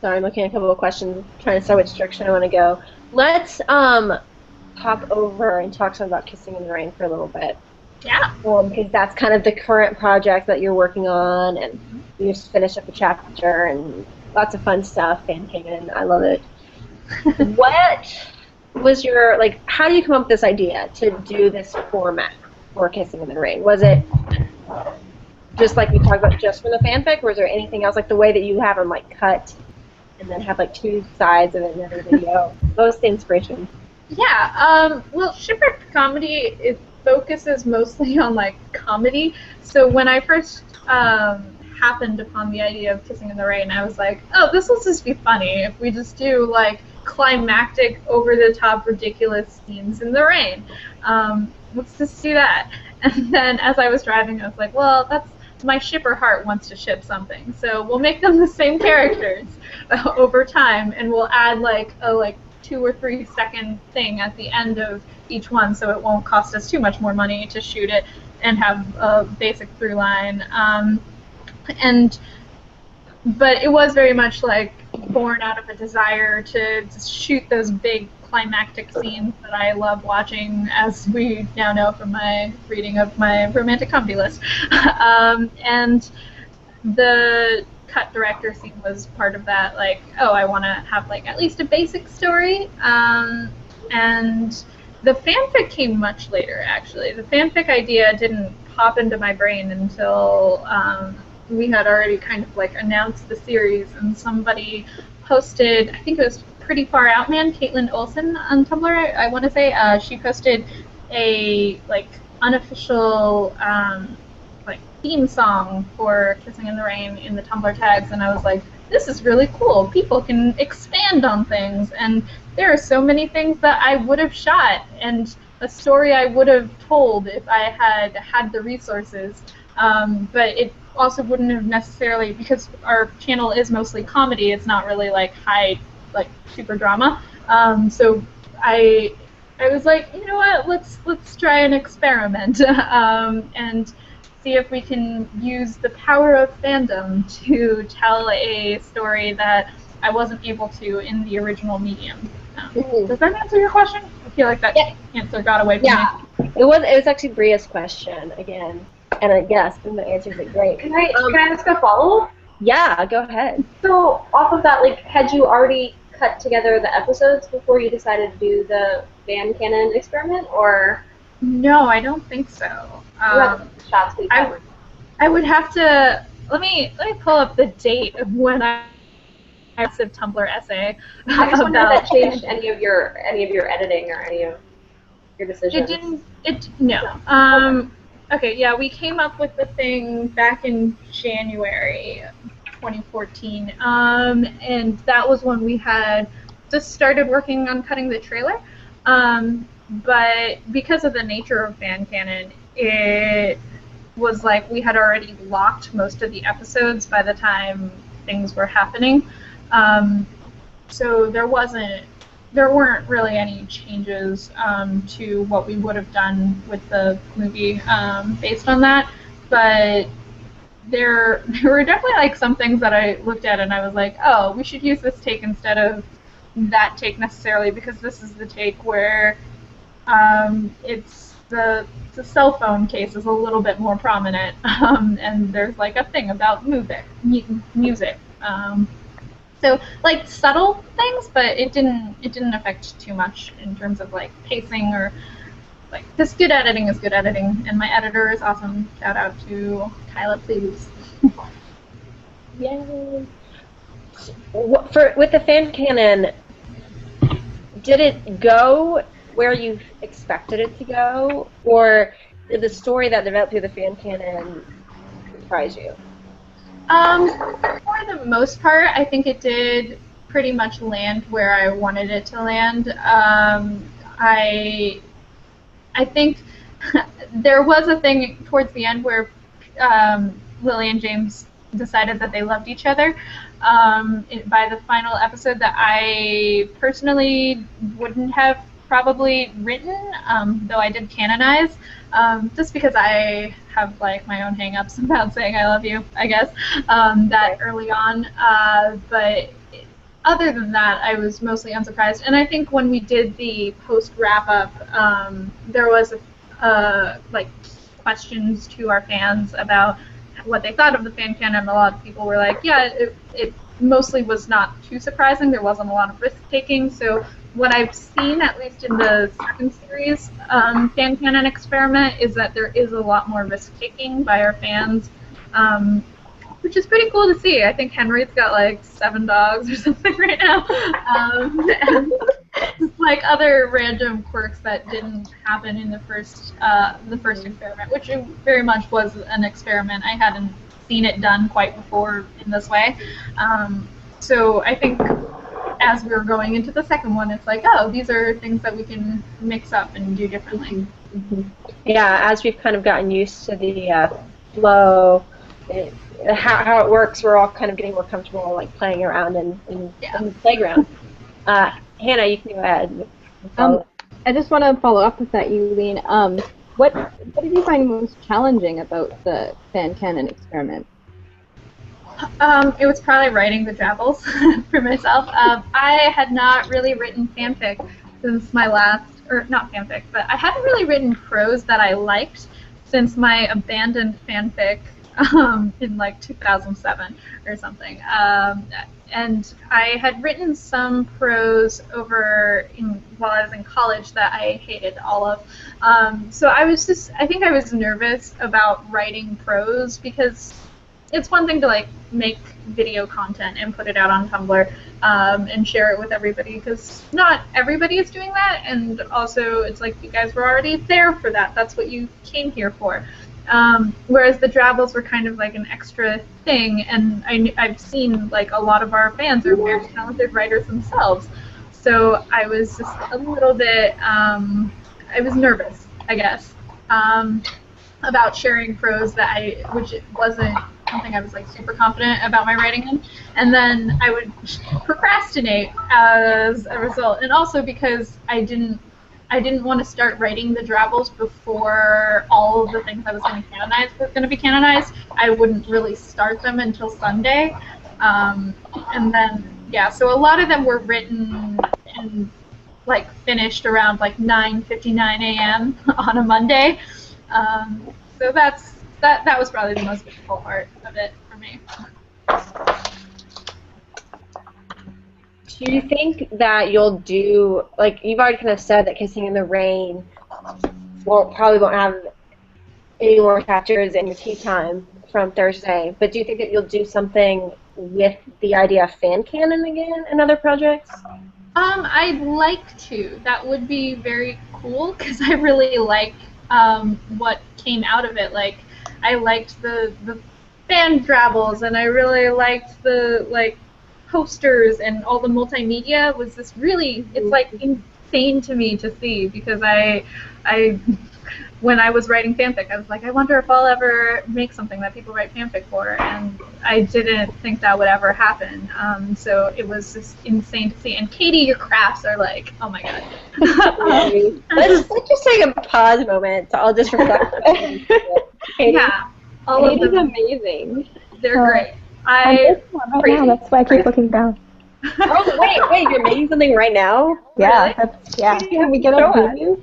Sorry, I'm looking at a couple of questions, trying to decide which direction I want to go. Let's talk over and talk some about Kissing in the Rain for a little bit. Yeah. Because that's kind of the current project that you're working on, and you just finished up a chapter, and lots of fun stuff. Fan canon, I love it. What was your, like, how do you come up with this idea to do this format for Kissing in the Rain? Was it just like we talked about just for the fanfic, or was there anything else, like the way that you have them like cut and then have like two sides of it in every video? What was the inspiration? Yeah, well, Shipwrecked Comedy, it focuses mostly on like comedy. So when I first happened upon the idea of Kissing in the Rain, I was like, oh, this will just be funny if we just do like climactic, over-the-top, ridiculous scenes in the rain. Let's just do that. And then as I was driving, I was like, well, that's my shipper heart wants to ship something, so we'll make them the same characters over time, and we'll add like a 2 or 3 second thing at the end of each one, so it won't cost us too much more money to shoot it and have a basic through line. But it was very much like born out of a desire to shoot those big climactic scenes that I love watching, as we now know from my reading of my romantic comedy list. And the cut director scene was part of that, like, oh, I want to have like at least a basic story. And the fanfic came much later, actually. The fanfic idea didn't pop into my brain until we had already kind of like announced the series, and somebody posted, I think it was Pretty Far Out Man, Caitlin Olsen on Tumblr, I want to say, she posted a like unofficial like theme song for Kissing in the Rain in the Tumblr tags, and I was like, this is really cool. People can expand on things, and there are so many things that I would have shot and a story I would have told if I had the resources. But it also wouldn't have necessarily, because our channel is mostly comedy, it's not really like high, like super drama. So I was like, you know what, let's try an experiment and see if we can use the power of fandom to tell a story that I wasn't able to in the original medium. Does that answer your question? I feel like that answer got away from me. It was actually Bria's question again, and yes, the answers are great. Can I ask a follow-up? Yeah, go ahead. So off of that, like, had you already cut together the episodes before you decided to do the fan canon experiment, or? No, I don't think so. I would have to let me pull up the date of when I wrote a Tumblr essay. I just wonder if that changed any of your editing or any of your decisions. No. Okay, yeah, we came up with the thing back in January 2014, and that was when we had just started working on cutting the trailer. But because of the nature of fan canon, it was like we had already locked most of the episodes by the time things were happening. So there weren't really any changes to what we would have done with the movie based on that. But there were definitely like some things that I looked at and I was like, oh, we should use this take instead of that take necessarily, because this is the take where it's the cell phone case is a little bit more prominent, and there's like a thing about music. So like subtle things, but it didn't affect too much in terms of like pacing or like this. Good editing is good editing, and my editor is awesome. Shout out to Kyla, please. Yay! With the fan canon, did it go where you expected it to go, or did the story that developed through the fan canon surprise you? For the most part, I think it did pretty much land where I wanted it to land. I think there was a thing towards the end where Lily and James decided that they loved each other by the final episode that I personally wouldn't have probably written, though I did canonize, just because I have like my own hang-ups about saying I love you, I guess, that early on. But other than that, I was mostly unsurprised. And I think when we did the post wrap-up, there was like questions to our fans about what they thought of the fan canon. A lot of people were like, yeah, it mostly was not too surprising. There wasn't a lot of risk-taking. So what I've seen, at least in the second series fan canon experiment, is that there is a lot more risk-taking by our fans, which is pretty cool to see. I think Henry's got like 7 dogs or something right now. And like other random quirks that didn't happen in the first experiment, which very much was an experiment. I hadn't seen it done quite before in this way. So I think as we were going into the second one, it's like, oh, these are things that we can mix up and do differently. Mm-hmm. Yeah, as we've kind of gotten used to the flow, how it works, we're all kind of getting more comfortable like playing around in the playground. Hannah, you can go ahead. I just want to follow up with that, Yulin. What did you find most challenging about the fan canon experiment? It was probably writing the travels for myself. I had not really written fanfic since my last, or not fanfic, but I hadn't really written prose that I liked since my abandoned fanfic in like 2007 or something. And I had written some prose while I was in college that I hated all of. So I think I was nervous about writing prose because it's one thing to like make video content and put it out on Tumblr and share it with everybody, because not everybody is doing that, and also it's like you guys were already there for that. That's what you came here for. Whereas the Drabbles were kind of like an extra thing, and I've seen like a lot of our fans are very talented writers themselves. So I was just a little bit, I was nervous, I guess, about sharing prose which wasn't something I was like super confident about my writing in, and then I would procrastinate as a result, and also because I didn't want to start writing the Drabbles before all of the things I was going to canonize were going to be canonized. I wouldn't really start them until Sunday, and then so a lot of them were written and like finished around like 9:59 a.m. on a Monday. So that was probably the most difficult part of it for me. Do you think that you'll do, like you've already kind of said that Kissing in the Rain probably won't have any more chapters in your tea time from Thursday, but do you think that you'll do something with the idea of fan canon again in other projects? I'd like to. That would be very cool, because I really like what came out of it. Like, I liked the fan Drabbles, and I really liked the like posters, and all the multimedia was this really, it's like insane to me to see, because I when I was writing fanfic, I was like, I wonder if I'll ever make something that people write fanfic for, and I didn't think that would ever happen. So it was just insane to see. And Katie, your crafts are like, oh my god. Let's just take a pause moment to all just reflect. Katie? Yeah, all of Katie's them. amazing. They're great. I'm right now, that's why I keep looking down. Oh wait, you're making something right now? Yeah, Really? yeah. Can we get a preview?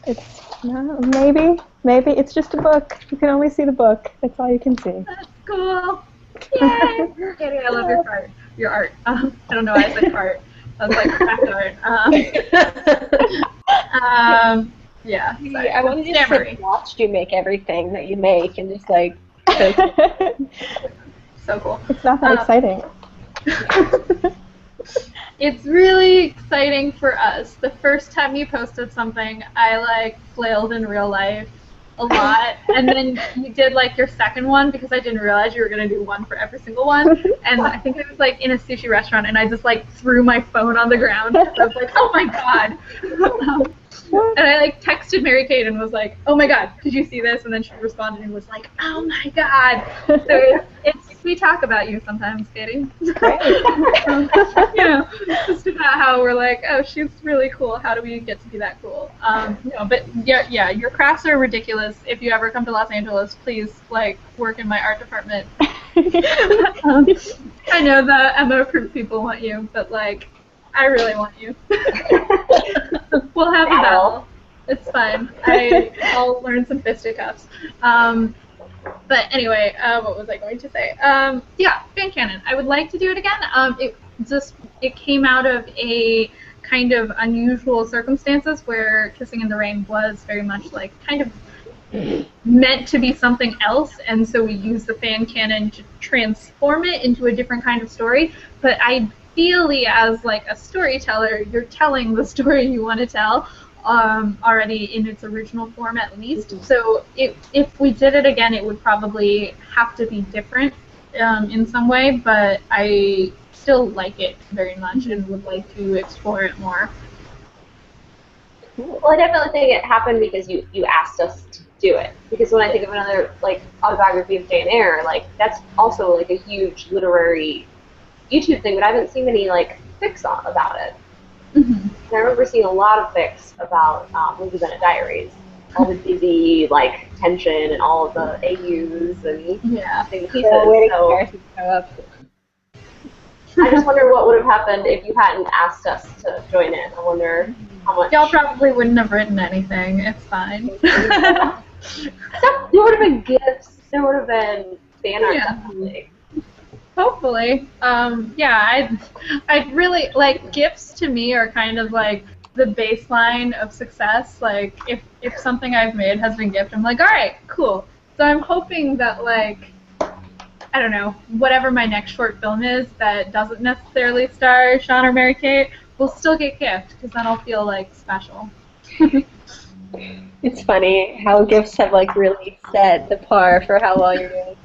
It's maybe it's just a book. You can only see the book. That's all you can see. That's cool. Yay! Katie, I love your art. I don't know why I said art. I was like craft art. Yeah. Sorry. I want to just watch you make everything that you make and just like So cool. It's not that exciting. It's really exciting for us. The first time you posted something, I like flailed in real life a lot, and then you did like your second one because I didn't realize you were gonna do one for every single one. And I think I was like in a sushi restaurant, and I just like threw my phone on the ground. I was like, oh my god. And I like texted Mary Kate and was like, "Oh my God, did you see this?" And then she responded and was like, "Oh my God." So we talk about you sometimes, Katie. Great. You know, just about how we're like, "Oh, she's really cool. How do we get to be that cool?" But yeah, your crafts are ridiculous. If you ever come to Los Angeles, please like work in my art department. I know the Emma approved people want you, but like, I really want you. We'll have a battle. It's fine. I'll learn some fisticuffs. But anyway, what was I going to say? Yeah, fan canon. I would like to do it again. It came out of a kind of unusual circumstances where Kissing in the Rain was very much like kind of meant to be something else, and so we used the fan canon to transform it into a different kind of story. But ideally, as like a storyteller, you're telling the story you want to tell already in its original form at least. So if we did it again, it would probably have to be different in some way, but I still like it very much and would like to explore it more. Well, I definitely think it happened because you asked us to do it. Because when I think of another like autobiography of Jane Eyre, like that's also like a huge literary YouTube thing, but I haven't seen many like fics about it. Mm-hmm. And I remember seeing a lot of fics about Lizzie Bennet Diaries, all the busy like tension and all of the AUs and pieces. So I just wonder what would have happened if you hadn't asked us to join in. I wonder how much. Y'all probably wouldn't have written anything. It's fine. There would have been gifts. There would have been fan art, definitely. Hopefully. I'd really, like, gifts to me are kind of like the baseline of success. Like, if something I've made has been gifted, I'm like, all right, cool. So I'm hoping that, like, I don't know, whatever my next short film is that doesn't necessarily star Sean or Mary Kate will still get gift, because then I'll feel, like, special. It's funny how gifts have, like, really set the par for how well you're doing.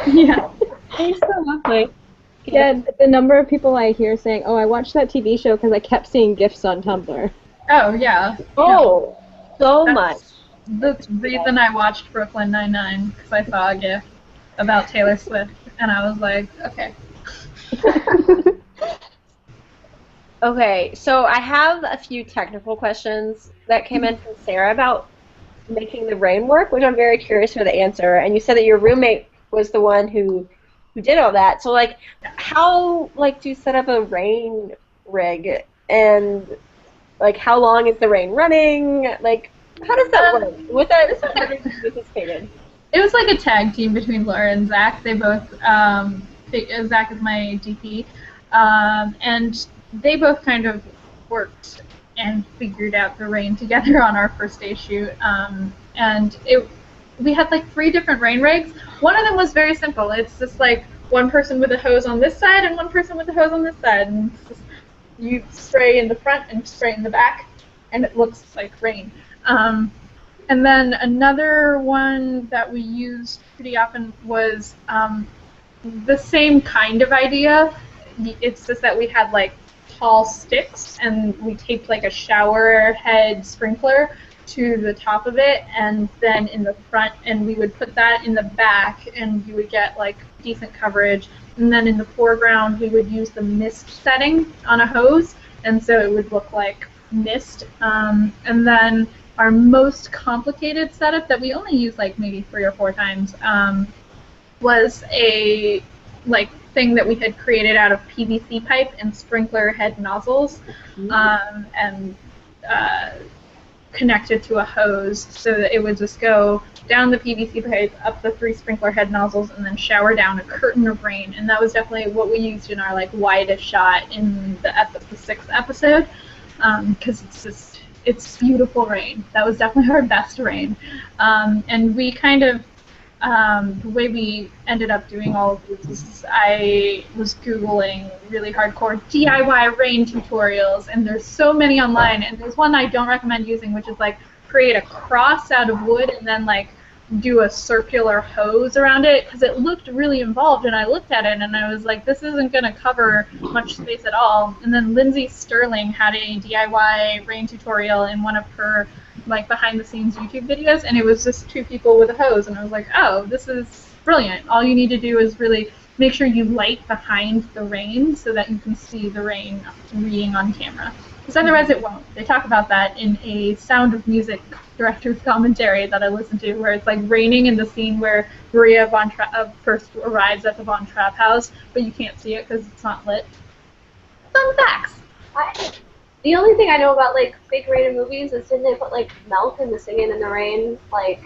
Yeah. It's so lovely. Yeah, the number of people I hear saying, "Oh, I watched that TV show because I kept seeing GIFs on Tumblr." Oh, yeah. Oh, so That's much. The reason I watched Brooklyn Nine-Nine, because I saw a GIF about Taylor Swift, and I was like, okay. Okay, so I have a few technical questions that came in from Sarah about making the rain work, which I'm very curious for the answer. And you said that your roommate was the one who did all that. So, like, how, like, do you set up a rain rig? And, like, how long is the rain running? Like, how does that work? Was that anticipated? It was like a tag team between Laura and Zach. They both, Zach is my DP, and they both kind of worked and figured out the rain together on our first day shoot. And we had like 3 different rain rigs. One of them was very simple. It's just like one person with a hose on this side and one person with a hose on this side. And it's just, you spray in the front and spray in the back, and it looks like rain. And then another one that we used pretty often was the same kind of idea. It's just that we had like tall sticks, and we taped like a shower head sprinkler to the top of it, and then in the front, and we would put that in the back, and you would get like decent coverage. And then in the foreground, we would use the mist setting on a hose, and so it would look like mist. And then our most complicated setup that we only used like maybe 3 or 4 times was a like thing that we had created out of PVC pipe and sprinkler head nozzles, and connected to a hose so that it would just go down the PVC pipe, up the 3 sprinkler head nozzles, and then shower down a curtain of rain. And that was definitely what we used in our like widest shot in the 6th episode, because it's beautiful rain. That was definitely our best rain. And we kind of the way we ended up doing all of these is I was Googling really hardcore DIY rain tutorials, and there's so many online, and there's one I don't recommend using, which is like create a cross out of wood and then like do a circular hose around it, because it looked really involved, and I looked at it and I was like, this isn't going to cover much space at all. And then Lindsay Sterling had a DIY rain tutorial in one of her like behind the scenes YouTube videos, and it was just two people with a hose, and I was like, oh, this is brilliant. All you need to do is really make sure you light behind the rain so that you can see the rain reading on camera. Because otherwise it won't. They talk about that in a Sound of Music director's commentary that I listened to, where it's like raining in the scene where Maria Von Trapp first arrives at the Von Trapp house, but you can't see it because it's not lit. Fun facts! The only thing I know about like fake rain in movies is, didn't they put like milk in the Singing in the Rain like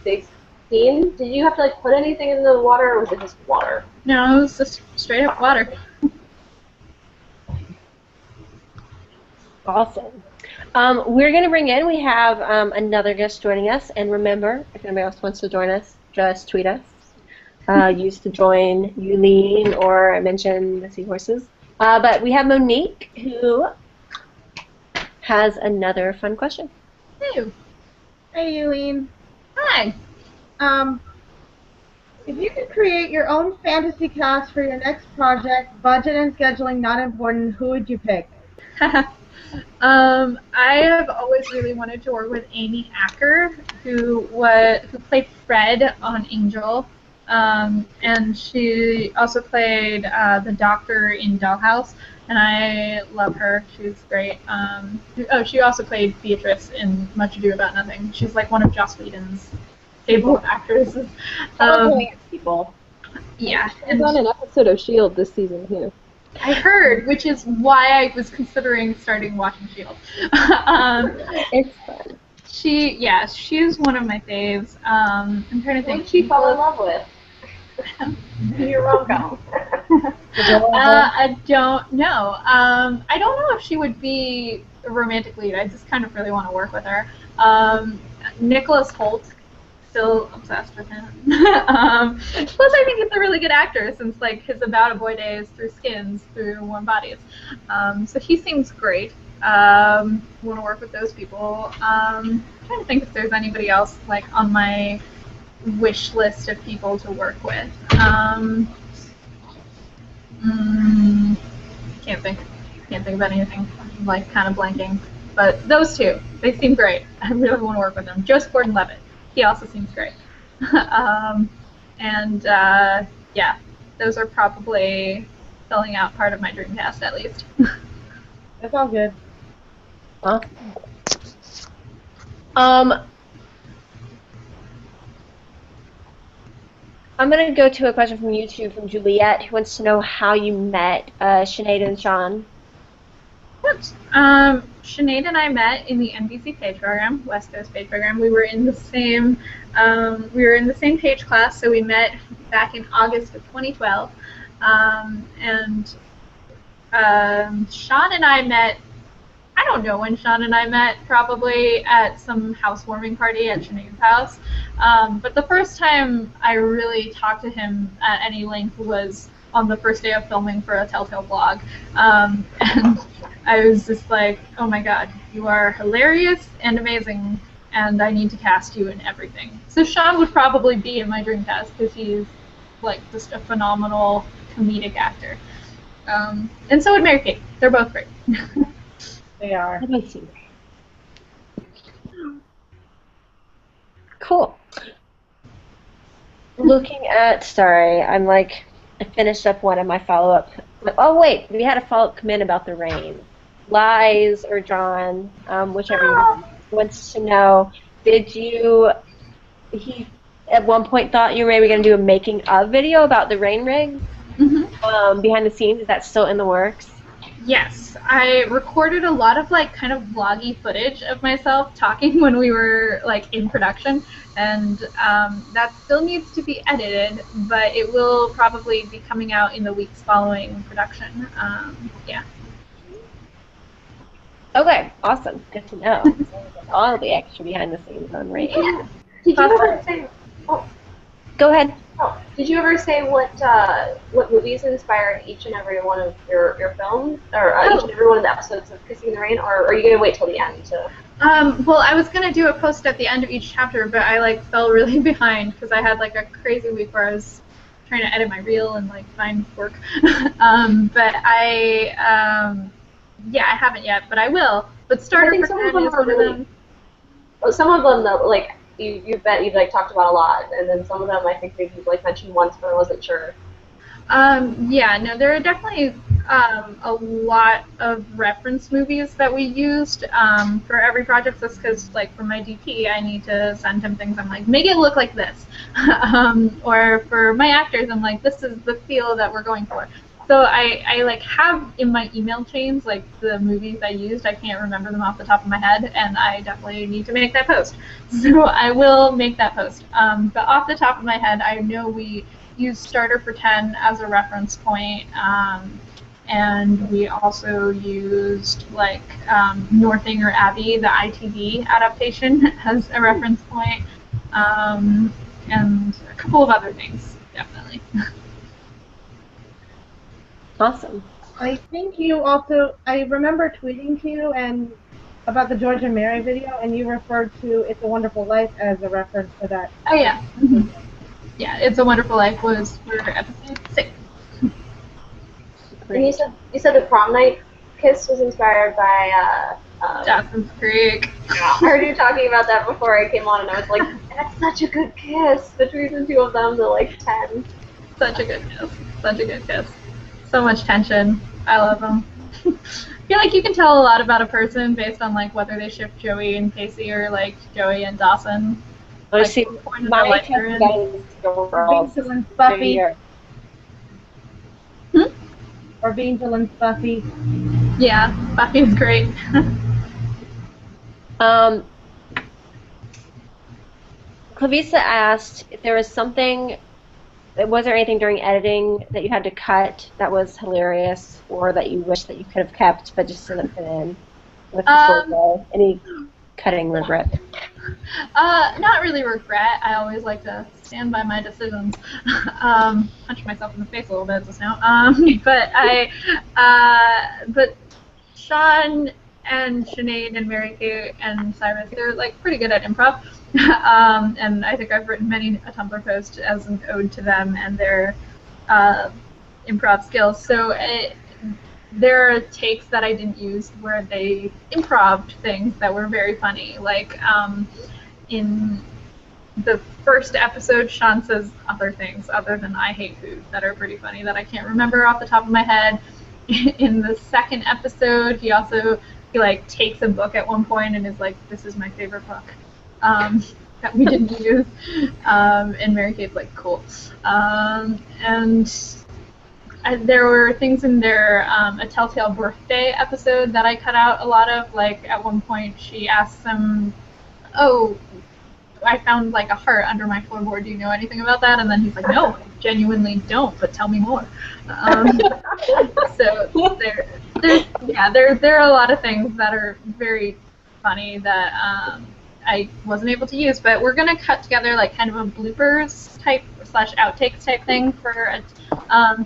big scene? Did you have to like put anything in the water, or was it just water? No, it was just straight up water. Awesome. We're going to bring in, we have another guest joining us, and remember, if anybody else wants to join us, just tweet us. Use to join Yulin or mention the seahorses. But we have Monique, who has another fun question. Hey. Hey, Yulin. Hi. If you could create your own fantasy cast for your next project, budget and scheduling not important, who would you pick? I have always really wanted to work with Amy Acker, who played Fred on Angel, and she also played the Doctor in Dollhouse, and I love her. She's great. She also played Beatrice in Much Ado About Nothing. She's like one of Joss Whedon's favorite actresses. People. Yeah. She's on an episode of S.H.I.E.L.D. this season too. I heard, which is why I was considering starting watching S.H.I.E.L.D. It's fun. She's one of my faves. I'm trying to Who think. did she fall in love with? Your rom-com. I don't know. I don't know if she would be a romantic lead. I just kind of really want to work with her. Nicholas Hoult, still obsessed with him. Plus, I think he's a really good actor since like his About a Boy days through Skins, through Warm Bodies. So he seems great. Want to work with those people. I'm trying to think if there's anybody else like on my wish list of people to work with. Can't think of anything. I'm like kind of blanking. But those two, they seem great. I really want to work with them. Joseph Gordon-Levitt, he also seems great. Yeah, those are probably filling out part of my dream cast at least. That's all good. Huh? I'm going to go to a question from YouTube from Juliet, who wants to know how you met Sinead and Sean. Sinead and I met in the NBC page program, West Coast page program. We were in the same page class, so we met back in August of 2012. Sean and I met, I don't know when Sean and I met, probably at some housewarming party at Sinead's house. But the first time I really talked to him at any length was on the first day of filming for a Telltale blog. And I was just like, oh my god, you are hilarious and amazing, and I need to cast you in everything. So Sean would probably be in my dream cast because he's like just a phenomenal comedic actor. And so would Mary Kate. They're both great. They are. Cool. Looking at, sorry, I finished up one of my follow-up. Oh wait, we had a follow-up come in about the rain. Lies or John, whichever you wants to know. Did you? He at one point thought you were maybe going to do a making of video about the rain rig. Behind the scenes. Is that still in the works? Yes, I recorded a lot of like kind of vloggy footage of myself talking when we were like in production, and that still needs to be edited, but it will probably be coming out in the weeks following production. Yeah. Okay, awesome. Good to know. All the extra behind the scenes on rain. Did you ever say? Oh, Go ahead. Oh, did you ever say what movies inspired each and every one of your films, or each and every one of the episodes of Kissing in the Rain, or are you gonna wait till the end to? Well, I was gonna do a post at the end of each chapter, but I like fell really behind because I had like a crazy week where I was trying to edit my reel and like find work. But yeah, I haven't yet, but I will. But Starter for 10 is one of them. Some of them though, like you've like talked about a lot, and then some of them I think maybe you've like mentioned once, but I wasn't sure. Yeah, no, there are definitely a lot of reference movies that we used for every project, just because, like, for my DP, I need to send him things. I'm like, make it look like this. Or for my actors, I'm like, this is the feel that we're going for. So I like have in my email chains like the movies I used. I can't remember them off the top of my head, and I definitely need to make that post. So I will make that post. But off the top of my head, I know we use Starter for 10 as a reference point, and we also used like Northanger Abbey, the ITV adaptation, as a reference point, and a couple of other things, definitely. Awesome. I think you also, I remember tweeting to you and about the George and Mary video, and you referred to It's a Wonderful Life as a reference to that. Oh yeah. Mm-hmm. Yeah, It's a Wonderful Life was for episode 6. And you said the prom night kiss was inspired by Dawson's Creek. I heard you talking about that before I came on, and I was like, that's such a good kiss between the two of them. They're like 10. Such a good kiss. Such a good kiss. So much tension. I love them. I feel like you can tell a lot about a person based on like whether they ship Joey and Casey or like Joey and Dawson. Like, see, my is girls. Buffy. Hmm? Or Angel Buffy. Yeah, Buffy's great. Clavisa asked if there was something. Was there anything during editing that you had to cut that was hilarious, or that you wish that you could have kept but just didn't fit in with the story? Any cutting regret? Not really regret. I always like to stand by my decisions. Punch myself in the face a little bit just now. But Sean and Sinead and Mary Kate and Cyrus, they're like pretty good at improv. And I think I've written many a Tumblr post as an ode to them and their improv skills. So there are takes that I didn't use where they improv'd things that were very funny. Like in the first episode, Sean says other things other than I hate food that are pretty funny that I can't remember off the top of my head. In the second episode, he like takes a book at one point and is like, this is my favorite book. That we didn't use. And Mary Kate's like, cool. There were things in there, a Telltale Birthday episode that I cut out a lot of. Like, at one point she asks him, oh, I found like a heart under my floorboard. Do you know anything about that? And then he's like, no, I genuinely don't, but tell me more. So there are a lot of things that are very funny that I wasn't able to use, but we're gonna cut together like kind of a bloopers type / outtakes type thing for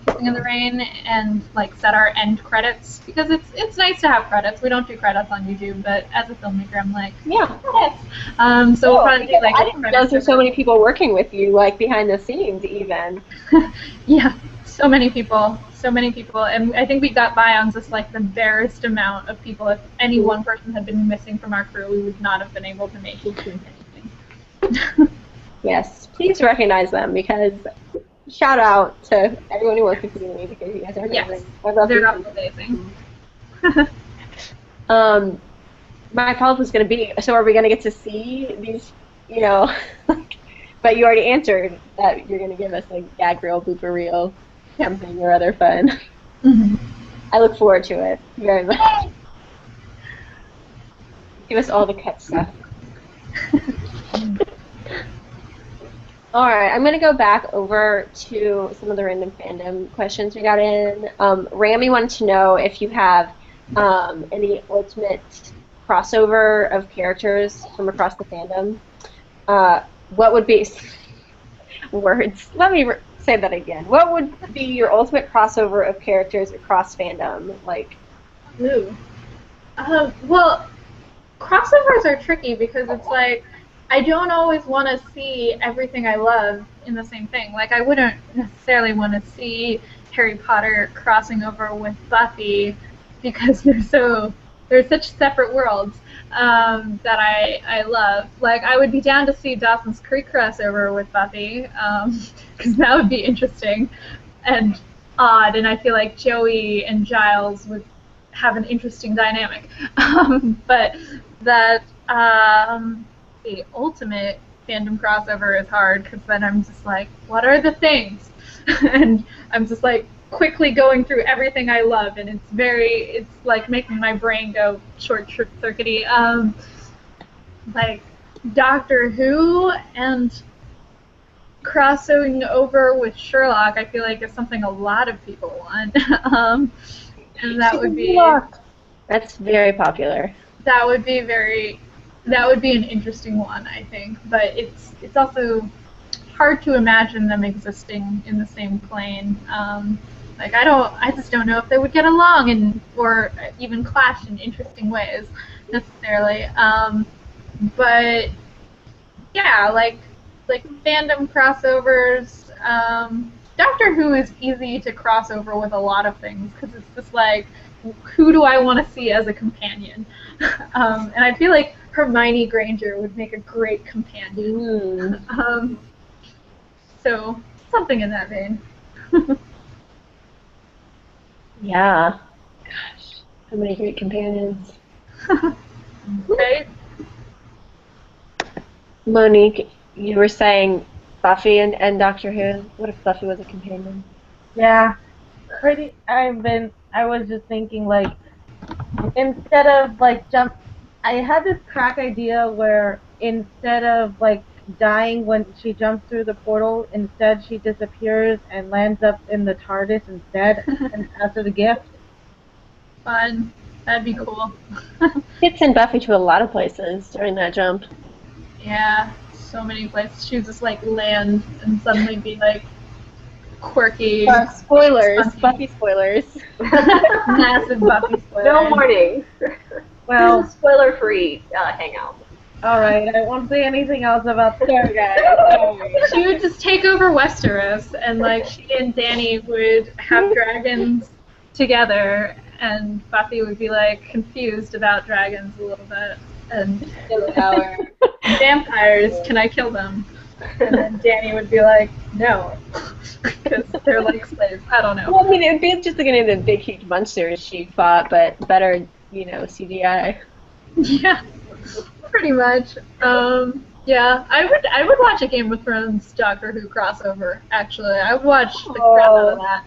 Kissing in the Rain, and like set our end credits, because it's nice to have credits. We don't do credits on YouTube, but as a filmmaker, I'm like, yeah, credits. So we'll probably do like. I didn't know there's so many people working with you, like behind the scenes, even. Yeah, so many people, and I think we got by on just like the barest amount of people. If any one person had been missing from our crew, we would not have been able to make anything. Yes, please recognize them, because shout out to everyone who works with me, because you guys are amazing. Yes, they're amazing. My follow-up was going to be, so are we going to get to see these, but you already answered that you're going to give us a gag reel, blooper reel, something or other fun. Mm-hmm. I look forward to it very much. Give us all the cut stuff. Alright, I'm going to go back over to some of the random fandom questions we got in. Rami wanted to know if you have any ultimate crossover of characters from across the fandom. What would be... Words. Let me say that again. What would be your ultimate crossover of characters across fandom? Like, Ooh. Well, crossovers are tricky because it's like I don't always want to see everything I love in the same thing. Like I wouldn't necessarily want to see Harry Potter crossing over with Buffy because they're such separate worlds that I love. Like I would be down to see Dawson's Creek crossover with Buffy because that would be interesting and odd, and I feel like Joey and Giles would have an interesting dynamic. But that the ultimate fandom crossover is hard because then I'm just like, what are the things? And I'm just like quickly going through everything I love, and it's like making my brain go short-circuity. Like Doctor Who and crossing over with Sherlock, I feel like is something a lot of people want. And that would be that's very popular. that would be an interesting one, I think. But it's also hard to imagine them existing in the same plane. Like I just don't know if they would get along or even clash in interesting ways necessarily. But yeah, like fandom crossovers. Doctor Who is easy to cross over with a lot of things because it's just like, who do I want to see as a companion? And I feel like Hermione Granger would make a great companion. So something in that vein. Yeah. Gosh, so many great companions. Right? Monique, you were saying Buffy and Doctor Who. What if Buffy was a companion? Yeah, I was just thinking, like, instead of, like, I had this crack idea where instead of, like, dying when she jumps through the portal, instead she disappears and lands up in the TARDIS instead, and after the gift. Fun. That'd be cool. It sent Buffy to a lot of places during that jump. Yeah, so many places. She would just like land and suddenly be like quirky. Spoilers. Funky. Buffy spoilers. Massive Buffy spoilers. No warning. Well, Spoiler-free hangout. alright, I won't say anything else about this. Sorry, guys. She would just take over Westeros, and like she and Dany would have dragons together, and Buffy would be like confused about dragons a little bit, and vampires, can I kill them? And then Dany would be like, no, because they're like slaves. I don't know. Well, I mean, it would be just like the big, huge monsters she fought, but better, CGI. Yeah, pretty much. Yeah, I would watch a Game of Thrones Doctor Who crossover. Actually, I would watch the crap out of that.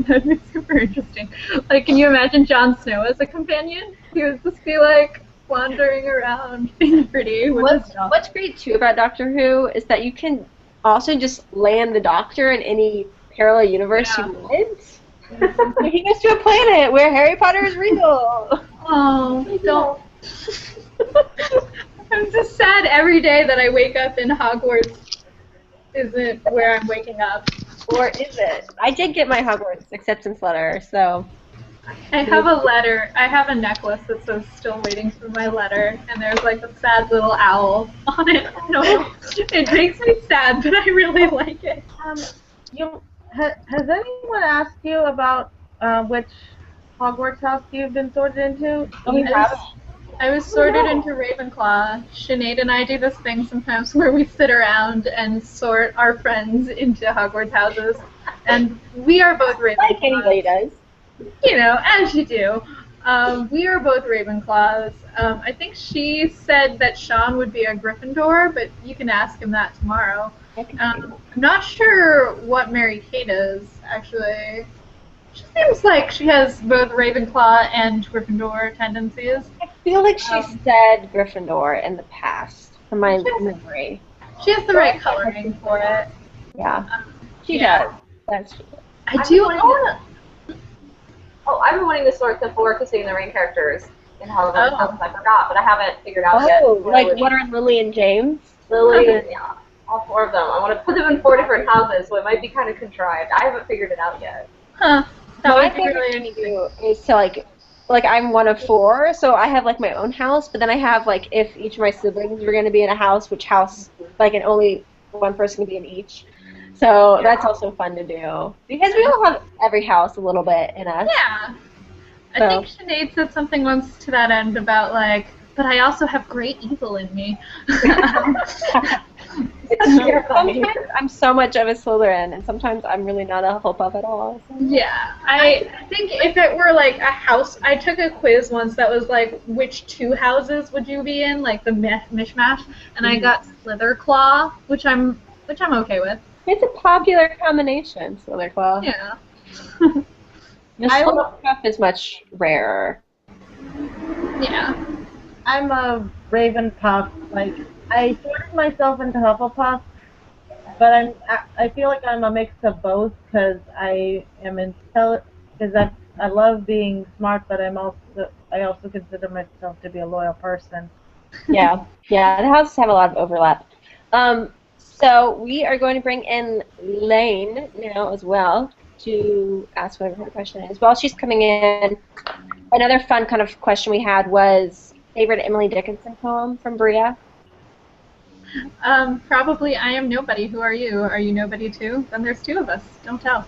That'd be super interesting. Like, can you imagine Jon Snow as a companion? He would just be like wandering around, being pretty. What's great too about Doctor Who is that you can also just land the Doctor in any parallel universe you want. So he goes to a planet where Harry Potter is real. Oh, don't. I'm just sad every day that I wake up in Hogwarts isn't where I'm waking up. Or is it? I did get my Hogwarts acceptance letter, so. I have a letter. I have a necklace that says "Still waiting for my letter," and there's like a sad little owl on it. I don't know. It makes me sad, but I really like it. Has anyone asked you about which Hogwarts house you've been sorted into? I was sorted into Ravenclaw. Sinead and I do this thing sometimes where we sit around and sort our friends into Hogwarts houses, and we are both Ravenclaws. Like anybody does. You know, as you do. We are both Ravenclaws. I think she said that Sean would be a Gryffindor, but you can ask him that tomorrow. I'm not sure what Mary Kate is, actually. She seems like she has both Ravenclaw and Gryffindor tendencies. I feel like she said Gryffindor in the past, from my memory. She has the right coloring for it. Yeah. She does. That's true. I do. I've been wanting to sort the 4 Kissing the Rain characters in Hogwarts. I forgot, but I haven't figured out yet. Oh, like what are Lily and James? Lily, yeah. all 4 of them. I want to put them in 4 different houses, so it might be kind of contrived. I haven't figured it out yet. Huh. That My would be favorite really thing to interesting. do is to like I'm one of 4, so I have like my own house, but then I have like if each of my siblings were going to be in a house, which house like and only one person can be in each. So that's also fun to do because we all have every house a little bit in us. Yeah. I So. think Sinead said something once to that end about like, but I also have great evil in me. Sometimes I'm so much of a Slytherin, and sometimes I'm really not a Hufflepuff at all. So. Yeah, I think if it were like a house, I took a quiz once that was like, which 2 houses would you be in, like the mishmash, and I got Slitherclaw, which I'm okay with. It's a popular combination, Slytherclaw. Yeah. The Hufflepuff is much rarer. Yeah. I'm a Ravenpuff. Like, I sorted myself into Hufflepuff, but I feel like I'm a mix of both because I am because I love being smart, but I also consider myself to be a loyal person. Yeah, the houses have a lot of overlap. So we are going to bring in Lane now as well to ask whatever her question is. While she's coming in, another fun kind of question we had was favorite Emily Dickinson poem from Bria. Probably I am nobody. Who are you? Are you nobody too? Then there's 2 of us. Don't tell.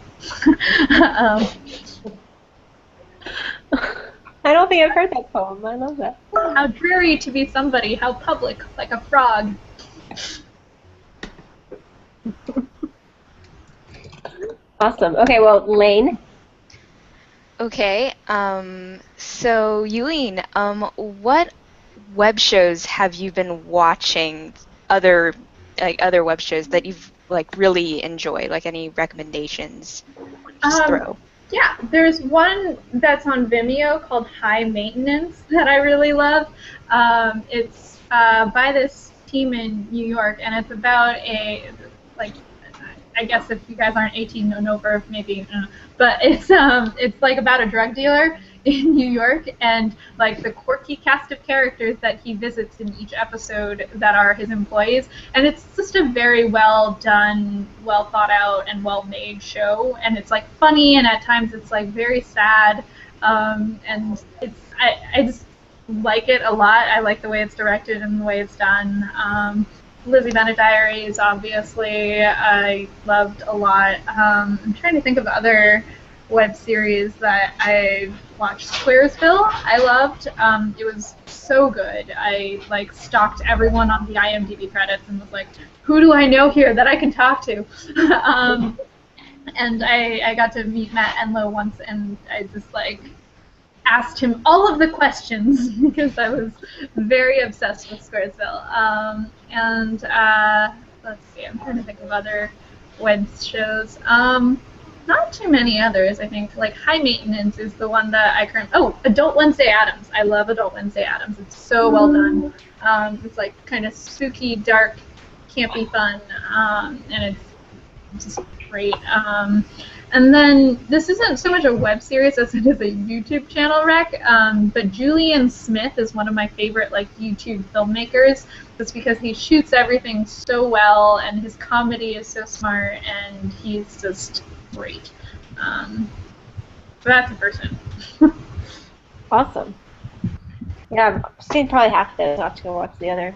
I don't think I've heard that poem. I love that. How dreary to be somebody. How public, like a frog. Awesome. Okay, well, Lane. Okay, so Yulin, what web shows have you been watching? Other web shows that you've like really enjoyed? Like any recommendations? Just throw. Yeah, there's one that's on Vimeo called High Maintenance that I really love. It's by this team in New York, and it's about I guess if you guys aren't 18 and over, maybe, but it's like about a drug dealer in New York and like the quirky cast of characters that he visits in each episode that are his employees, and it's just a very well done, well thought out, and well made show, and it's like funny and at times it's like very sad, and I just like it a lot. I like the way it's directed and the way it's done. Lizzie Bennet Diaries, obviously, I loved a lot. I'm trying to think of other web series that I've watched. Squaresville, I loved. It was so good. I like stalked everyone on the IMDb credits and was like, who do I know here that I can talk to? And I got to meet Matt Enlow once, and I just like asked him all of the questions because I was very obsessed with Squaresville. And let's see, I'm trying to think of other web shows. Not too many others, I think. Like High Maintenance is the one that I currently... Oh, Adult Wednesday Addams. I love Adult Wednesday Addams. It's so well done. It's like kind of spooky, dark, campy fun, and it's just great. And then this isn't so much a web series as it is a YouTube channel rec, but Julian Smith is one of my favorite like YouTube filmmakers. That's because he shoots everything so well, and his comedy is so smart, and he's just great. So that's a person. Awesome. Yeah, I've seen probably half of those. I'll have to go watch the other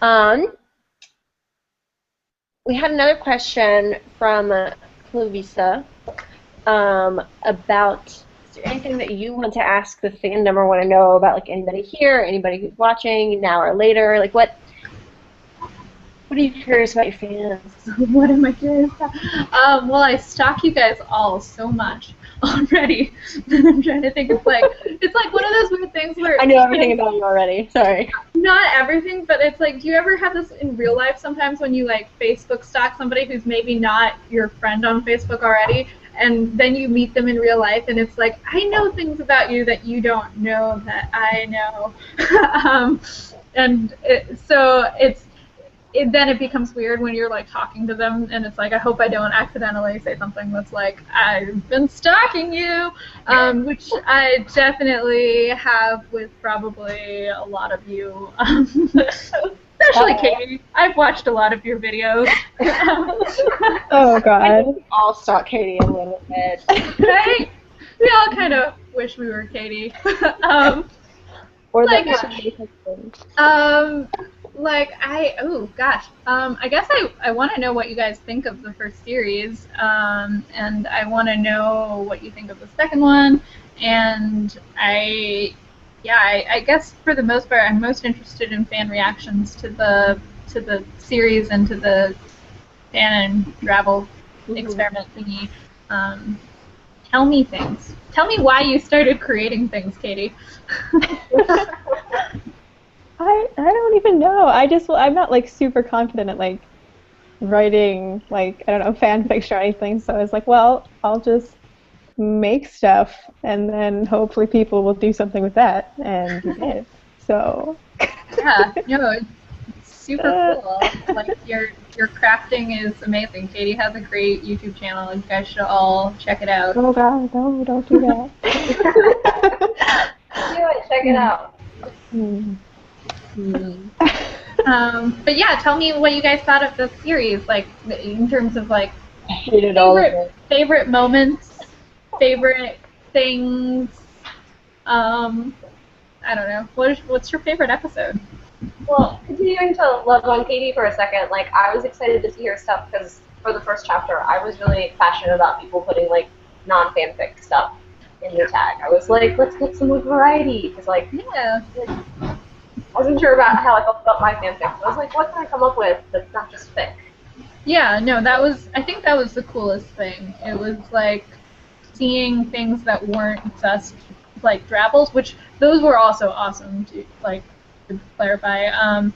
one. We had another question from Clovisa about, is there anything that you want to ask the fandom or want to know about, like anybody here, anybody who's watching now or later? Like what are you curious about your fans? What am I curious about? Well, I stalk you guys all so much already that I'm trying to think. It's like one of those weird things where I know everything about you already. Sorry. Not everything, but it's like, do you ever have this in real life sometimes when you like Facebook stalk somebody who's maybe not your friend on Facebook already, and then you meet them in real life, and it's like, I know things about you that you don't know that I know. Then it becomes weird when you're like talking to them, and it's like, I hope I don't accidentally say something that's like, I've been stalking you, which I definitely have with probably a lot of you. So Especially Katie. I've watched a lot of your videos. Oh God. We all stalk Katie a little bit. Right? We all kind of wish we were Katie. Or Like, that should be husband. I guess I want to know what you guys think of the first series, and I want to know what you think of the second one, and I guess for the most part, I'm most interested in fan reactions to the series and to the fan and travel experiment thingy. Tell me things. Tell me why you started creating things, Katie. I don't even know. I'm not like super confident at like writing like I don't know fanfiction or anything. So I was like, well, I'll just make stuff and then hopefully people will do something with that, and we did. So Yeah, no, it's super cool. Like your crafting is amazing. Katie has a great YouTube channel. You guys should all check it out. oh God, no, don't do that. Do it. Check it out. But yeah, tell me what you guys thought of the series, like in terms of like I hated all of it. favorite moments, favorite things. I don't know. What's your favorite episode? Well, continuing to love on Katie for a second, like I was excited to see her stuff because for the first chapter, I was really passionate about people putting like non-fanfic stuff in the tag. I was like, let's get some variety because like Yeah. I wasn't sure about how I felt about my fanfic. I was like, what can I come up with that's not just fic? Yeah, no, I think that was the coolest thing. It was like seeing things that weren't just like drabbles, which those were also awesome to clarify. And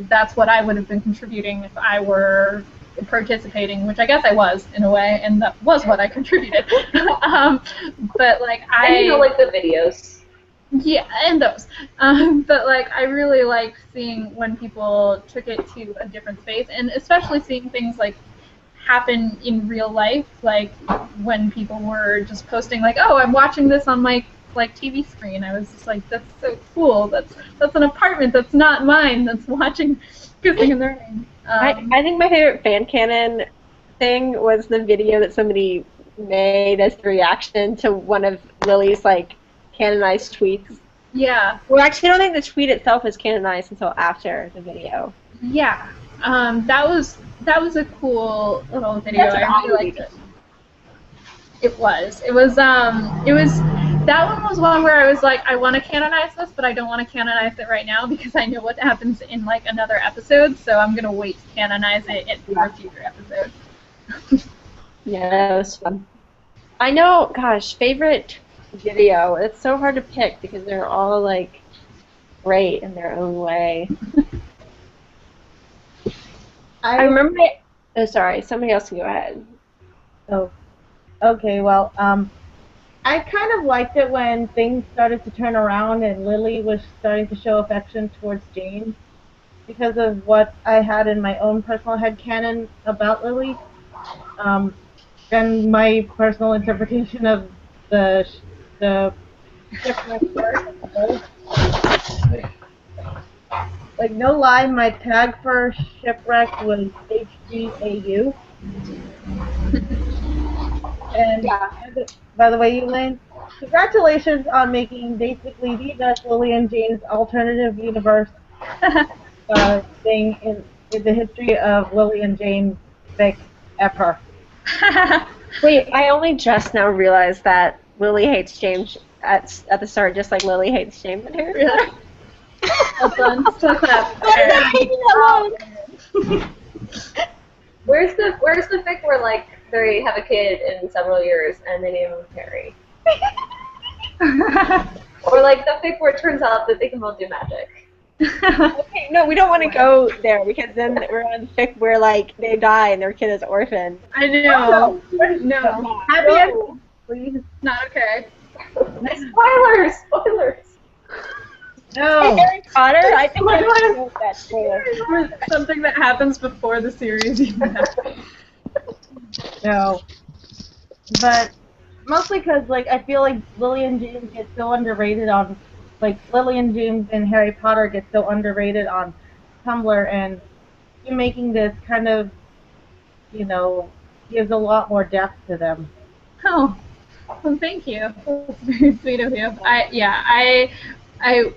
that's what I would have been contributing if I were participating, which I guess I was in a way, and that was what I contributed. But like And like the videos. Yeah, and those. But like, I really like seeing when people took it to a different space, and especially seeing things like happen in real life, like when people were just posting like, "Oh, I'm watching this on my like TV screen." I was just like, "That's so cool. That's an apartment that's not mine. That's watching Kissing in the Rain." I think my favorite fan canon thing was the video that somebody made as the reaction to one of Lily's like canonized tweets. Yeah. Well, actually, I don't think the tweet itself was canonized until after the video. Yeah. That was a cool little video. I really liked it. It was. That one was one where I was like, I want to canonize this, but I don't want to canonize it right now because I know what happens in like another episode, so I'm gonna wait to canonize it for a future episode. Yeah, that was fun. I know, gosh, favorite video. It's so hard to pick because they're all like great in their own way. I remember. Oh, sorry. Somebody else can go ahead. Oh, okay. Well, I kind of liked it when things started to turn around and Lily was starting to show affection towards Jane because of what I had in my own personal headcanon about Lily, and my personal interpretation of the shipwrecked part as a whole. Like, no lie, my tag for Shipwrecked was HGAU. And by the way, Yulin, congratulations on making basically the best Lily and Jane's alternative universe thing in the history of Lily and Jane fic ever. Wait, I only just now realized that Lily hates James at the start, just like Lily hates James at her. Really? That's fun. Where's the fic where like they have a kid in several years and they name him Harry? Or like the fic where it turns out that they can both do magic. Okay, no, we don't want to go there because then we're on the fic where like they die and their kid is orphaned. I know. No. Happy ending, please. Not okay. Spoilers! No. Harry Potter? I think I know that spoiler. Something that happens before the series even happens. No. But mostly because, like, I feel like Lily and James get so underrated on, like, Lily and James and Harry Potter get so underrated on Tumblr, and you making this kind of, gives a lot more depth to them. Oh, well, thank you. That's very sweet of you. I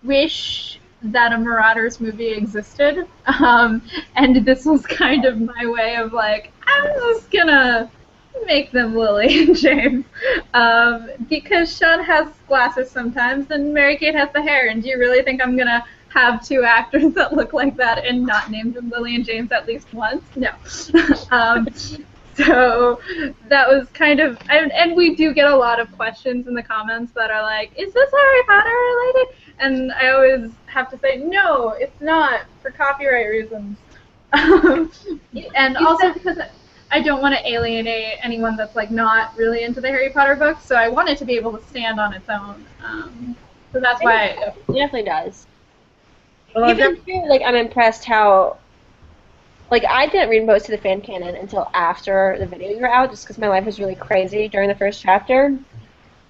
wish that a Marauders movie existed, and this was kind of my way of like, I'm just gonna make them Lily and James, because Sean has glasses sometimes and Mary Kate has the hair, and do you really think I'm gonna have two actors that look like that and not name them Lily and James at least once? No. So that was kind of, and we do get a lot of questions in the comments that are like, is this Harry Potter related? And I always have to say, no, it's not, for copyright reasons. And also because I don't want to alienate anyone that's like not really into the Harry Potter books, so I want it to be able to stand on its own. So that's why it definitely does. Well, Even too, like, I'm impressed how, like, I didn't read most of the fan canon until after the videos were out, just because my life was really crazy during the first chapter.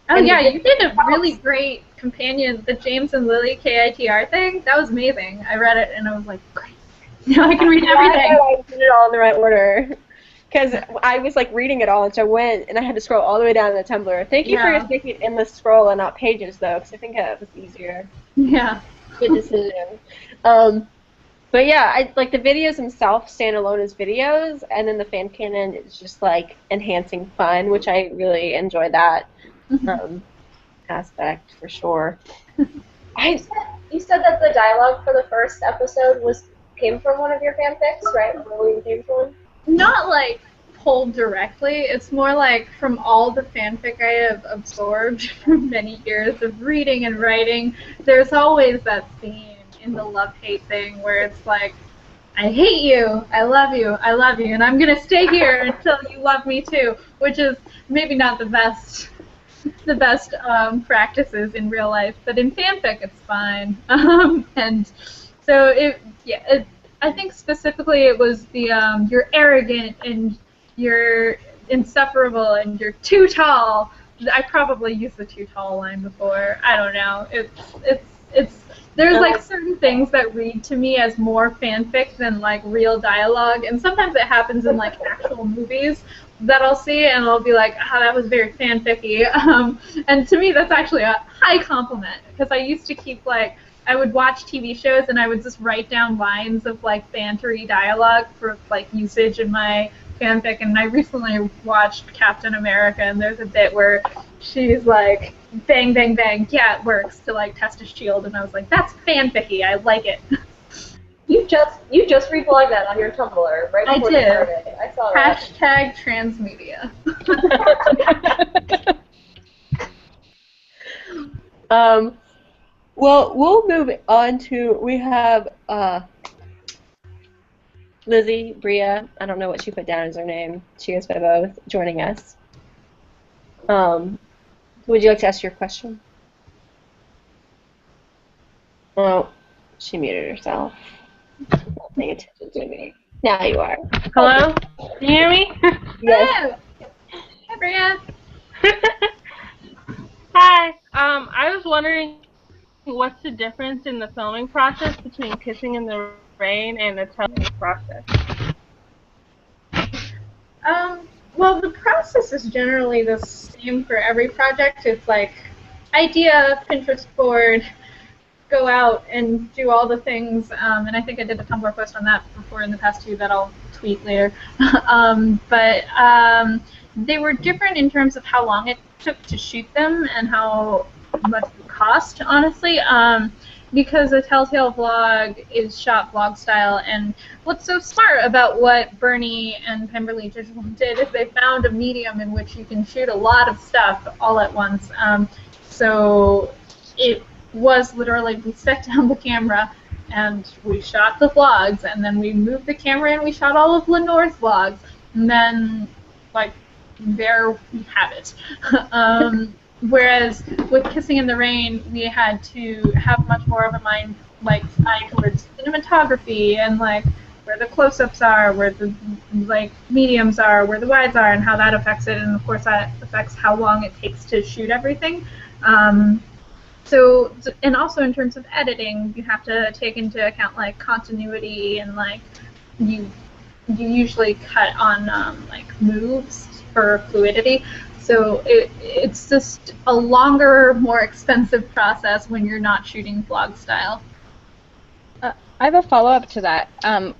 Oh And yeah, you did a really great companion, the James and Lily KITR thing. That was amazing. I read it and I was like, great. Now I can read everything. I did it all in the right order. Because I was like reading it all, and so I went and I had to scroll all the way down to the Tumblr. Thank you for just making it endless scroll and not pages, though, because I think that was easier. Yeah. Good decision. But yeah, I like the videos themselves stand alone as videos, and then the fan canon is just like enhancing fun, which I really enjoy that aspect for sure. You said that the dialogue for the first episode came from one of your fanfics, right? Lily James one? Not like pulled directly. It's more like from all the fanfic I have absorbed from many years of reading and writing. There's always that scene in the love-hate thing where it's like, I hate you, I love you, and I'm gonna stay here until you love me too, which is maybe not the best practices in real life, but in fanfic it's fine. And so I think specifically it was the you're arrogant and you're insufferable and you're too tall. I probably used the too tall line before. I don't know. It's there's like certain things that read to me as more fanfic than like real dialogue, and sometimes it happens in like actual movies that I'll see and I'll be like, oh, that was very fanficky. And to me that's actually a high compliment, because I used to keep like, I would watch TV shows and I would just write down lines of like bantery dialogue for like usage in my fanfic, and I recently watched Captain America and there's a bit where she's like, bang, bang, bang, yeah, it works, to like test a shield, and I was like, that's fanficky, I like it. You just reblogged that on your Tumblr, right? I before did. I saw that. Hashtag transmedia. Well, we'll move on to, we have Lizzie, Bria, I don't know what she put down as her name. She goes by both, joining us. Would you like to ask your question? Oh, she muted herself. Not paying attention to me. Now you are. Hello? Can you hear me? Yes. Hi, Bria. Hi. I was wondering what's the difference in the filming process between Kissing in the Rain and the television process? Well, the process is generally the same for every project. It's like idea, Pinterest board, go out and do all the things. And I think I did a Tumblr post on that before in the past too that I'll tweet later. But they were different in terms of how long it took to shoot them and how much it cost, honestly. Because a Telltale vlog is shot vlog style, and what's so smart about what Bernie and Pemberley Digital did is they found a medium in which you can shoot a lot of stuff all at once. So it was literally, we set down the camera and we shot the vlogs, and then we moved the camera and we shot all of Lenore's vlogs, and then like there we have it. Whereas with Kissing in the Rain, we had to have much more of a mind, like, eye towards cinematography and like where the close-ups are, where the like mediums are, where the wides are, and how that affects it, and of course that affects how long it takes to shoot everything. So, and also in terms of editing, you have to take into account like continuity and like you usually cut on like moves for fluidity. So it's just a longer, more expensive process when you're not shooting vlog style. I have a follow-up to that.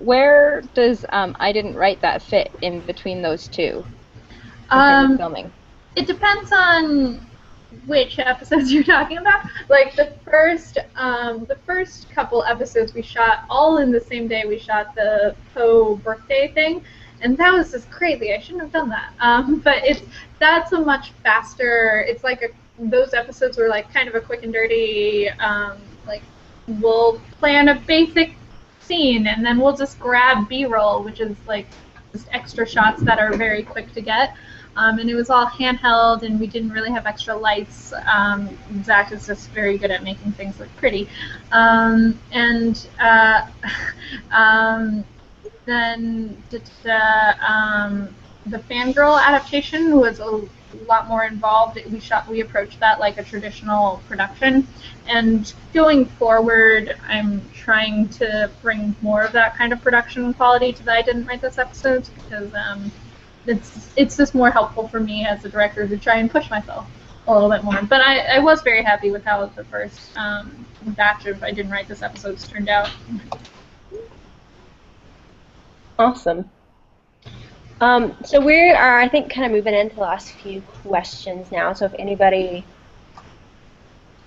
Where does I Didn't Write That fit in between those two in terms of filming? It depends on which episodes you're talking about. Like the first couple episodes we shot all in the same day. We shot the Poe birthday thing, and that was just crazy. I shouldn't have done that. But that's a much faster. It's like those episodes were like kind of a quick and dirty. Like we'll plan a basic scene and then we'll just grab B-roll, which is like just extra shots that are very quick to get. And it was all handheld, and we didn't really have extra lights. Zach is just very good at making things look pretty. Then the Fangirl adaptation was a lot more involved. We approached that like a traditional production, and going forward, I'm trying to bring more of that kind of production quality to the I Didn't Write This episodes because it's just more helpful for me as a director to try and push myself a little bit more. But I was very happy with how the first batch of I Didn't Write This episodes turned out. Awesome. So we are, I think, kind of moving into the last few questions now. So if anybody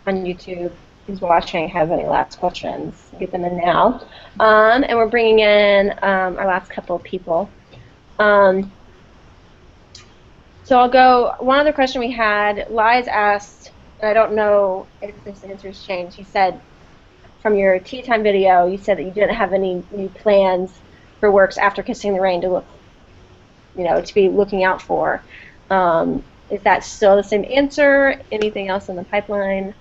on YouTube who's watching has any last questions, get them in now. And we're bringing in our last couple of people. So I'll go, one other question we had, Liz asked, and I don't know if this answer's changed, he said, from your tea time video, you said that you didn't have any new plans for works after Kissing the Rain to look, to be looking out for. Is that still the same answer? Anything else in the pipeline?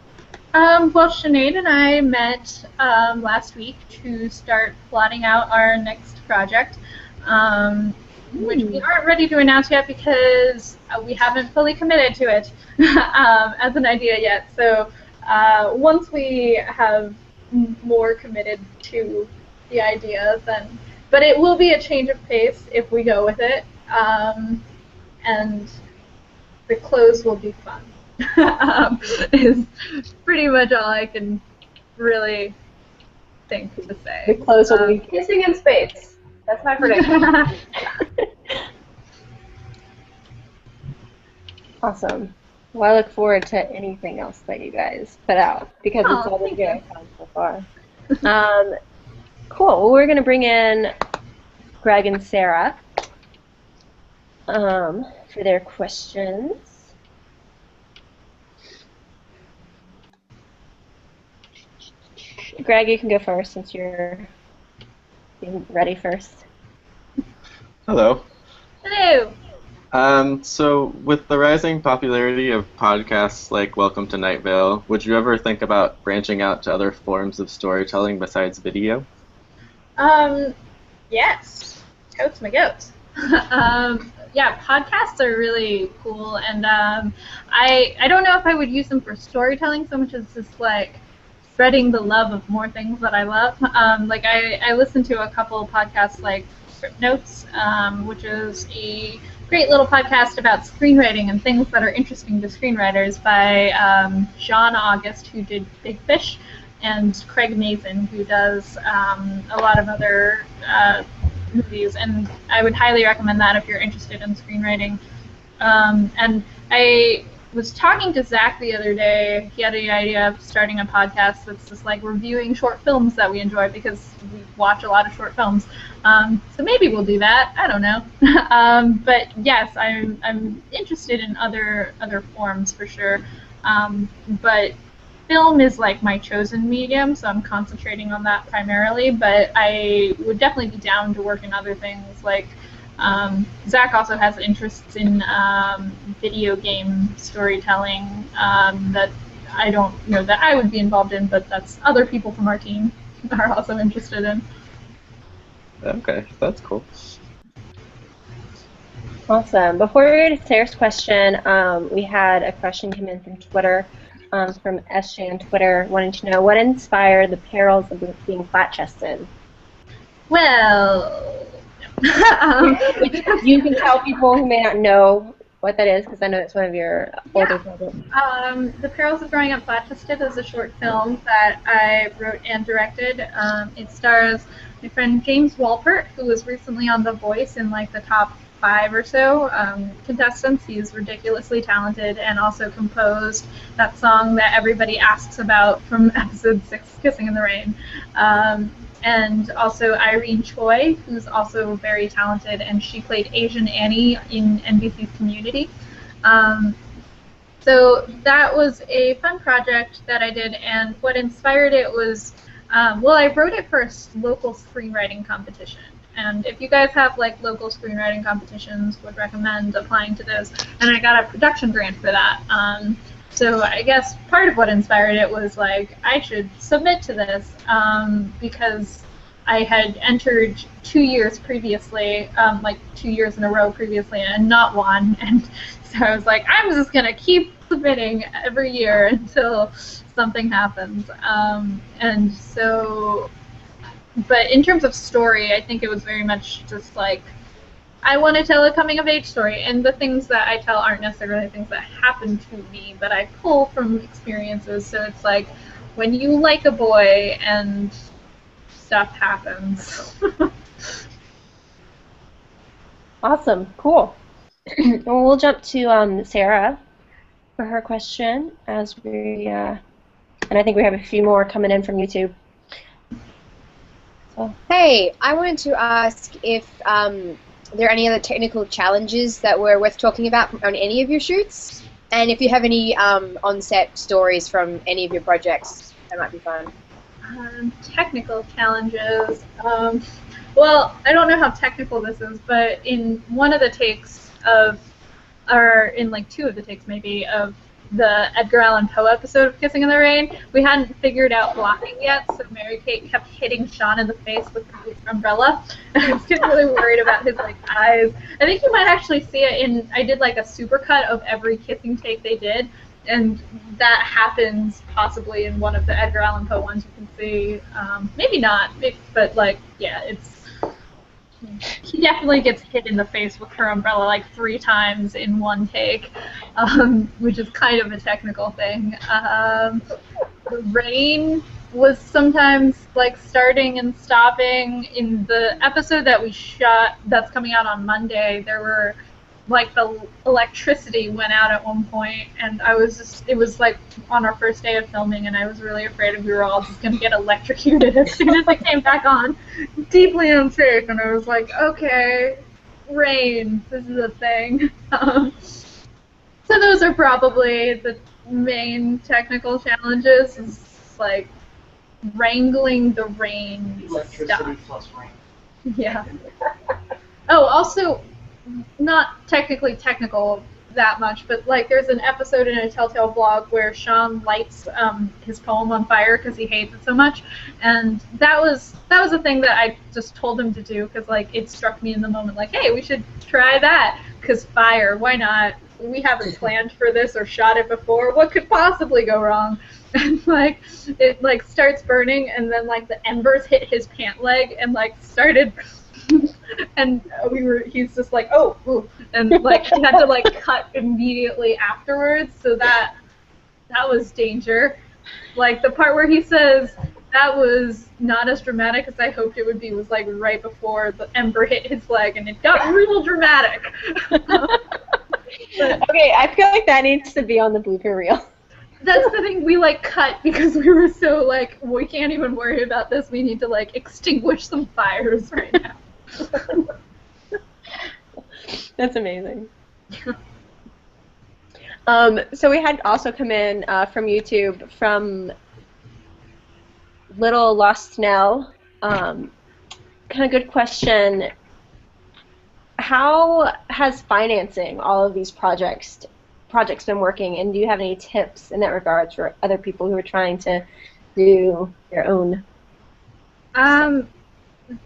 Well, Sinead and I met last week to start plotting out our next project. Which we aren't ready to announce yet because we haven't fully committed to it as an idea yet. So once we have more committed to the idea, then, but it will be a change of pace if we go with it, and the close will be fun. Is pretty much all I can really think to say. The close will be Kissing in space. That's my prediction. Awesome. Well, I look forward to anything else that you guys put out because it's all been very fun so far. Cool. Well, we're going to bring in Greg and Sarah for their questions. Greg, you can go first since you're being ready first. Hello. Hello. So with the rising popularity of podcasts like Welcome to Night Vale, would you ever think about branching out to other forms of storytelling besides video? Yes. Goats my goats. Yeah, podcasts are really cool, and I don't know if I would use them for storytelling so much as just like spreading the love of more things that I love. Like I listen to a couple of podcasts like Script Notes, which is a great little podcast about screenwriting and things that are interesting to screenwriters by John August, who did Big Fish, and Craig Mason, who does a lot of other movies. And I would highly recommend that if you're interested in screenwriting. And I was talking to Zach the other day. He had the idea of starting a podcast that's just like reviewing short films that we enjoy because we watch a lot of short films. So maybe we'll do that. I don't know. But yes, I'm interested in other forms for sure. But film is like my chosen medium, so I'm concentrating on that primarily. But I would definitely be down to work in other things like. Zach also has interests in video game storytelling that I don't know that I would be involved in, but that's other people from our team are also interested in. Okay, that's cool. Awesome. Before we go to Sarah's question, we had a question come in from Twitter. from SJ on Twitter wanting to know what inspired the perils of being flat-chested. Well, You can tell people who may not know what that is, because I know it's one of your older projects. The Perils of Growing Up Flat-Chested is a short film that I wrote and directed. It stars my friend James Walpert, who was recently on The Voice in like the top 5 or so contestants. He's ridiculously talented and also composed that song that everybody asks about from episode 6, Kissing in the Rain. And also Irene Choi, who's also very talented, and she played Asian Annie in NBC's Community. So that was a fun project that I did, and what inspired it was, well, I wrote it for a local screenwriting competition. And if you guys have like local screenwriting competitions, would recommend applying to those. And I got a production grant for that. So I guess part of what inspired it was like I should submit to this because I had entered 2 years previously, like 2 years in a row previously, and not won. And so I was like, I'm just gonna keep submitting every year until something happens. And so, but in terms of story, I think it was very much just like, I want to tell a coming-of-age story, and the things that I tell aren't necessarily things that happen to me, but I pull from experiences, so it's like when you like a boy and stuff happens. Awesome, cool. Well, we'll jump to Sarah for her question, as we, and I think we have a few more coming in from YouTube. So. Hey, I wanted to ask if there are any other technical challenges that were worth talking about on any of your shoots? And if you have any on-set stories from any of your projects, that might be fun. Technical challenges. Well, I don't know how technical this is, but in one of the takes of, or in like 2 of the takes maybe, of the Edgar Allan Poe episode of Kissing in the Rain, we hadn't figured out blocking yet, so Mary-Kate kept hitting Sean in the face with the umbrella. I was getting really worried about his like eyes. I think you might actually see it in, I did like a supercut of every kissing take they did, and that happens possibly in one of the Edgar Allan Poe ones you can see. Maybe not, but like, yeah, it's, he definitely gets hit in the face with her umbrella like 3 times in one take, which is kind of a technical thing. The rain was sometimes like starting and stopping. In the episode that we shot that's coming out on Monday, there were like the electricity went out at one point, and I was just, it was like on our first day of filming, and I was really afraid we were all just going to get electrocuted as soon as it came back on. Deeply unsafe, and I was like, okay, rain, this is a thing. So those are probably the main technical challenges, is like wrangling the rain Electricity stuff. plus rain. Yeah. Oh, also, not technically technical that much, but like there's an episode in a Telltale blog where Sean lights his poem on fire because he hates it so much, and that was a thing that I just told him to do because like it struck me in the moment, like, hey, we should try that because fire, why not? We haven't planned for this or shot it before. What could possibly go wrong? And like it like starts burning, and then like the embers hit his pant leg and like started. And he's just like, oh, ooh. And like he had to like cut immediately afterwards, so that was danger. Like the part where he says that was not as dramatic as I hoped it would be was like right before the ember hit his leg, and it got real dramatic. Okay, I feel like that needs to be on the blooper reel. That's the thing, we like cut because we were so like, we can't even worry about this, we need to like extinguish some fires right now. That's amazing. So we had also come in from YouTube from Little Lost Snell. Kind of good question. How has financing all of these projects been working, and do you have any tips in that regard for other people who are trying to do their own? Stuff?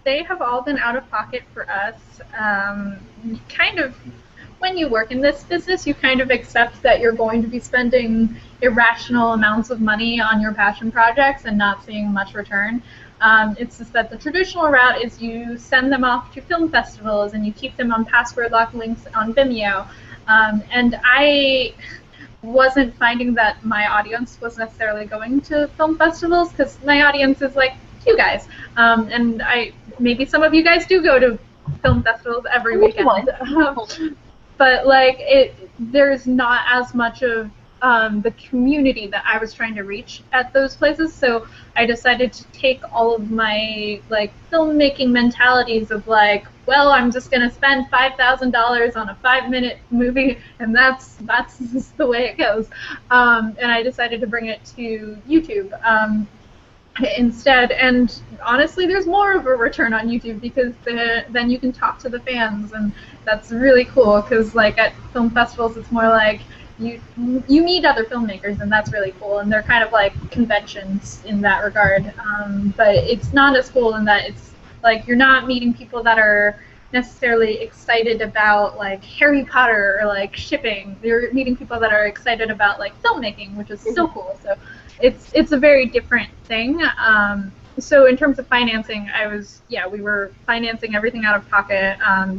They have all been out of pocket for us. Kind of, when you work in this business, you kind of accept that you're going to be spending irrational amounts of money on your passion projects and not seeing much return. It's just that the traditional route is you send them off to film festivals and you keep them on password lock links on Vimeo. And I wasn't finding that my audience was necessarily going to film festivals, because my audience is like you guys. And maybe some of you guys do go to film festivals every weekend. But like there's not as much of the community that I was trying to reach at those places, so I decided to take all of my like filmmaking mentalities of like, well, I'm just gonna spend $5,000 on a 5-minute movie, and that's just the way it goes. And I decided to bring it to YouTube instead. And honestly, there's more of a return on YouTube, because then you can talk to the fans, and that's really cool. Because like at film festivals, it's more like you meet other filmmakers, and that's really cool, and they're kind of like conventions in that regard. But it's not as cool in that it's like you're not meeting people that are necessarily excited about like Harry Potter or like shipping. You're meeting people that are excited about like filmmaking, which is so cool. So it's a very different thing. So in terms of financing, we were financing everything out of pocket.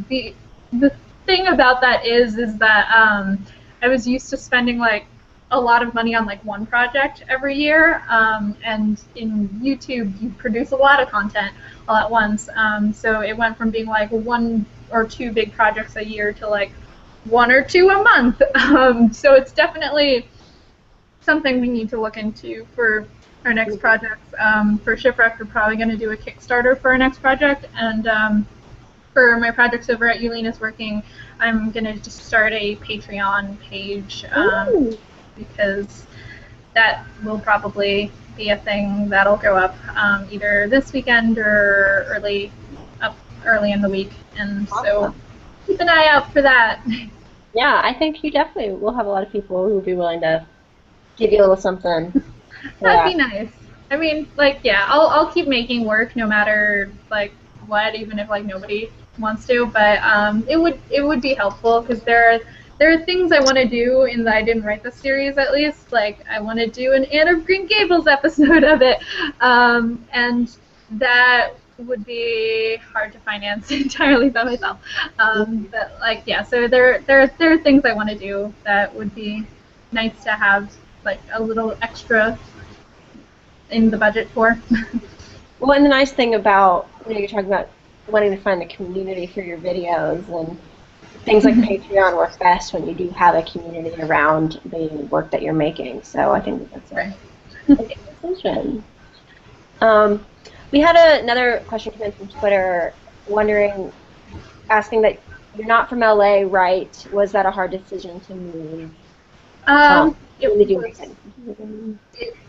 The thing about that is that I was used to spending like a lot of money on like one project every year, and in YouTube you produce a lot of content all at once. So it went from being like 1 or 2 big projects a year to like 1 or 2 a month. So it's definitely something we need to look into for our next projects. For Shipwrecked, we're probably going to do a Kickstarter for our next project, and for my projects over at Yulin is Working, I'm going to just start a Patreon page, because that will probably be a thing that'll go up either this weekend or early in the week, and so keep an eye out for that. Yeah, I think you definitely will have a lot of people who will be willing to give you a little something. That'd be nice. I mean, like, yeah, I'll keep making work no matter like what, even if like nobody wants to. But it would be helpful, because there are things I want to do in the I Didn't Write This series, at least. Like, I want to do an Anne of Green Gables episode of it, and that would be hard to finance entirely by myself. But like, yeah, so there are things I want to do that would be nice to have like a little extra in the budget for. Well, and the nice thing about, you're talking about wanting to find a community for your videos, and things like Patreon work best when you do have a community around the work that you're making. So I think that's a good decision. We had another question come in from Twitter, asking that you're not from LA, right? Was that a hard decision to move?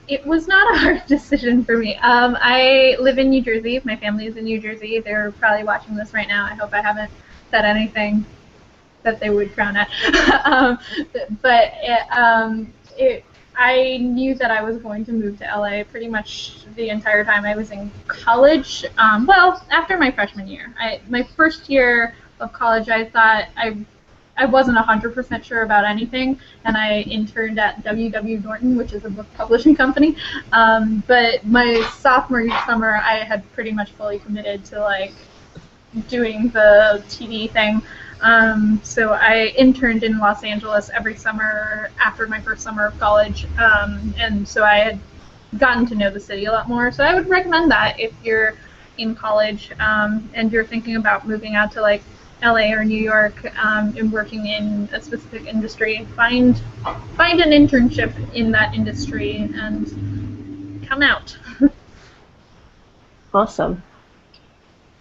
It was not a hard decision for me. I live in New Jersey. My family is in New Jersey. They're probably watching this right now. I hope I haven't said anything that they would frown at. I knew that I was going to move to LA pretty much the entire time I was in college. Well, after my freshman year. My first year of college, I thought I wasn't 100% sure about anything, and I interned at W.W. Norton, which is a book publishing company. But my sophomore summer, I had pretty much fully committed to like doing the TV thing. So I interned in Los Angeles every summer after my first summer of college, and so I had gotten to know the city a lot more. So I would recommend that if you're in college and you're thinking about moving out to like LA or New York and working in a specific industry, find an internship in that industry and come out. Awesome.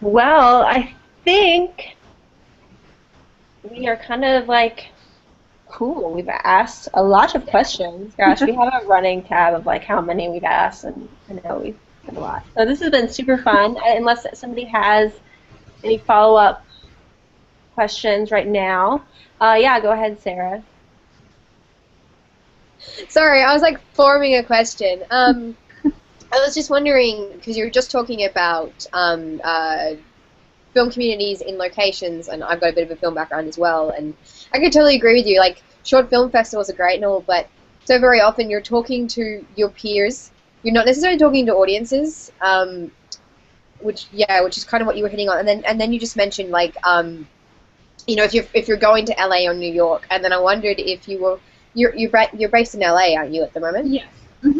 Well, I think we are kind of like cool. We've asked a lot of questions. Gosh, we have a running tab of like how many we've asked, and I know we've had a lot. So this has been super fun. Unless somebody has any follow-up questions right now. Yeah, go ahead, Sarah. Sorry, I was like forming a question. I was just wondering, because you were just talking about film communities in locations, and I've got a bit of a film background as well, and I could totally agree with you. Like, short film festivals are great and all, but so very often you're talking to your peers. You're not necessarily talking to audiences, which is kind of what you were hitting on. And then you just mentioned, like, if you're going to LA or New York, and then I wondered if you're based in LA, aren't you, at the moment? Yes. Mm-hmm.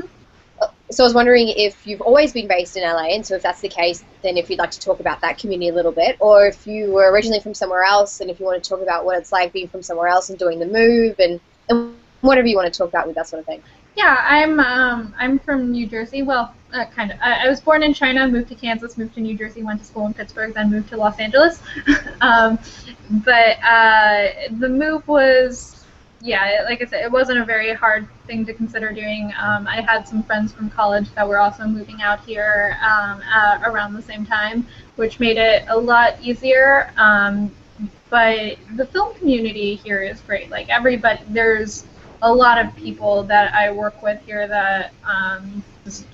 So I was wondering if you've always been based in LA, and so if that's the case, then if you'd like to talk about that community a little bit, or if you were originally from somewhere else, and if you want to talk about what it's like being from somewhere else and doing the move, and whatever you want to talk about with that sort of thing. Yeah, I'm from New Jersey. Well, kind of. I was born in China, moved to Kansas, moved to New Jersey, went to school in Pittsburgh, then moved to Los Angeles. But the move was, yeah, like I said, it wasn't a very hard thing to consider doing. I had some friends from college that were also moving out here around the same time, which made it a lot easier. But the film community here is great. Like, everybody, there's a lot of people that I work with here that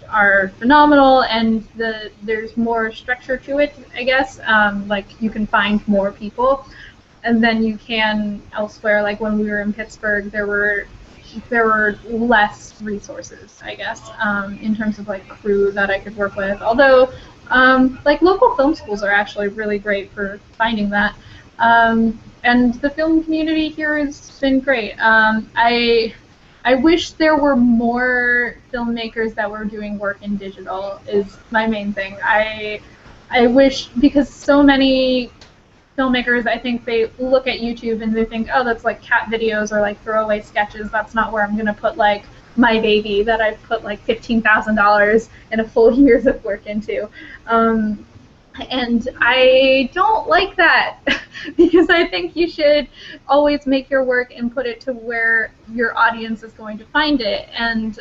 are phenomenal, and there's more structure to it, I guess. Like, you can find more people, and then you can elsewhere. Like, when we were in Pittsburgh, there were less resources, I guess, in terms of, like, crew that I could work with. Although, like, local film schools are actually really great for finding that. And the film community here has been great. I wish there were more filmmakers that were doing work in digital is my main thing. I wish, because so many filmmakers, I think they look at YouTube and they think, oh, that's like cat videos or like throwaway sketches. That's not where I'm going to put like my baby that I've put like $15,000 and a full year's of work into. And I don't like that because I think you should always make your work and put it to where your audience is going to find it. And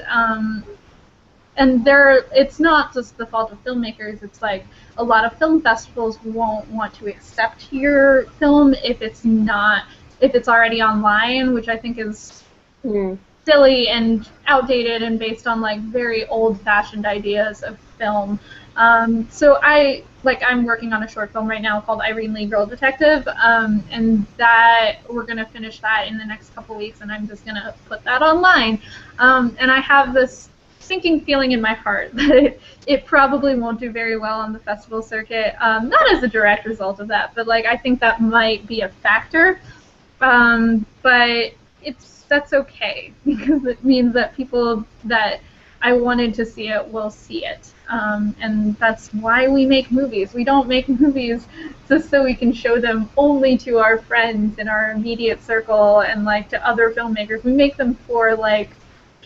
it's not just the fault of filmmakers. It's like a lot of film festivals won't want to accept your film if it's already online, which I think is silly and outdated and based on like very old-fashioned ideas of film. So I'm working on a short film right now called Irene Lee Girl Detective, and that we're gonna finish that in the next couple weeks, and I'm just gonna put that online. And I have this sinking feeling in my heart that it probably won't do very well on the festival circuit, not as a direct result of that, but like I think that might be a factor. But that's okay because it means that people that I wanted to see it will see it. And that's why we make movies. We don't make movies just so we can show them only to our friends in our immediate circle and like to other filmmakers. We make them for like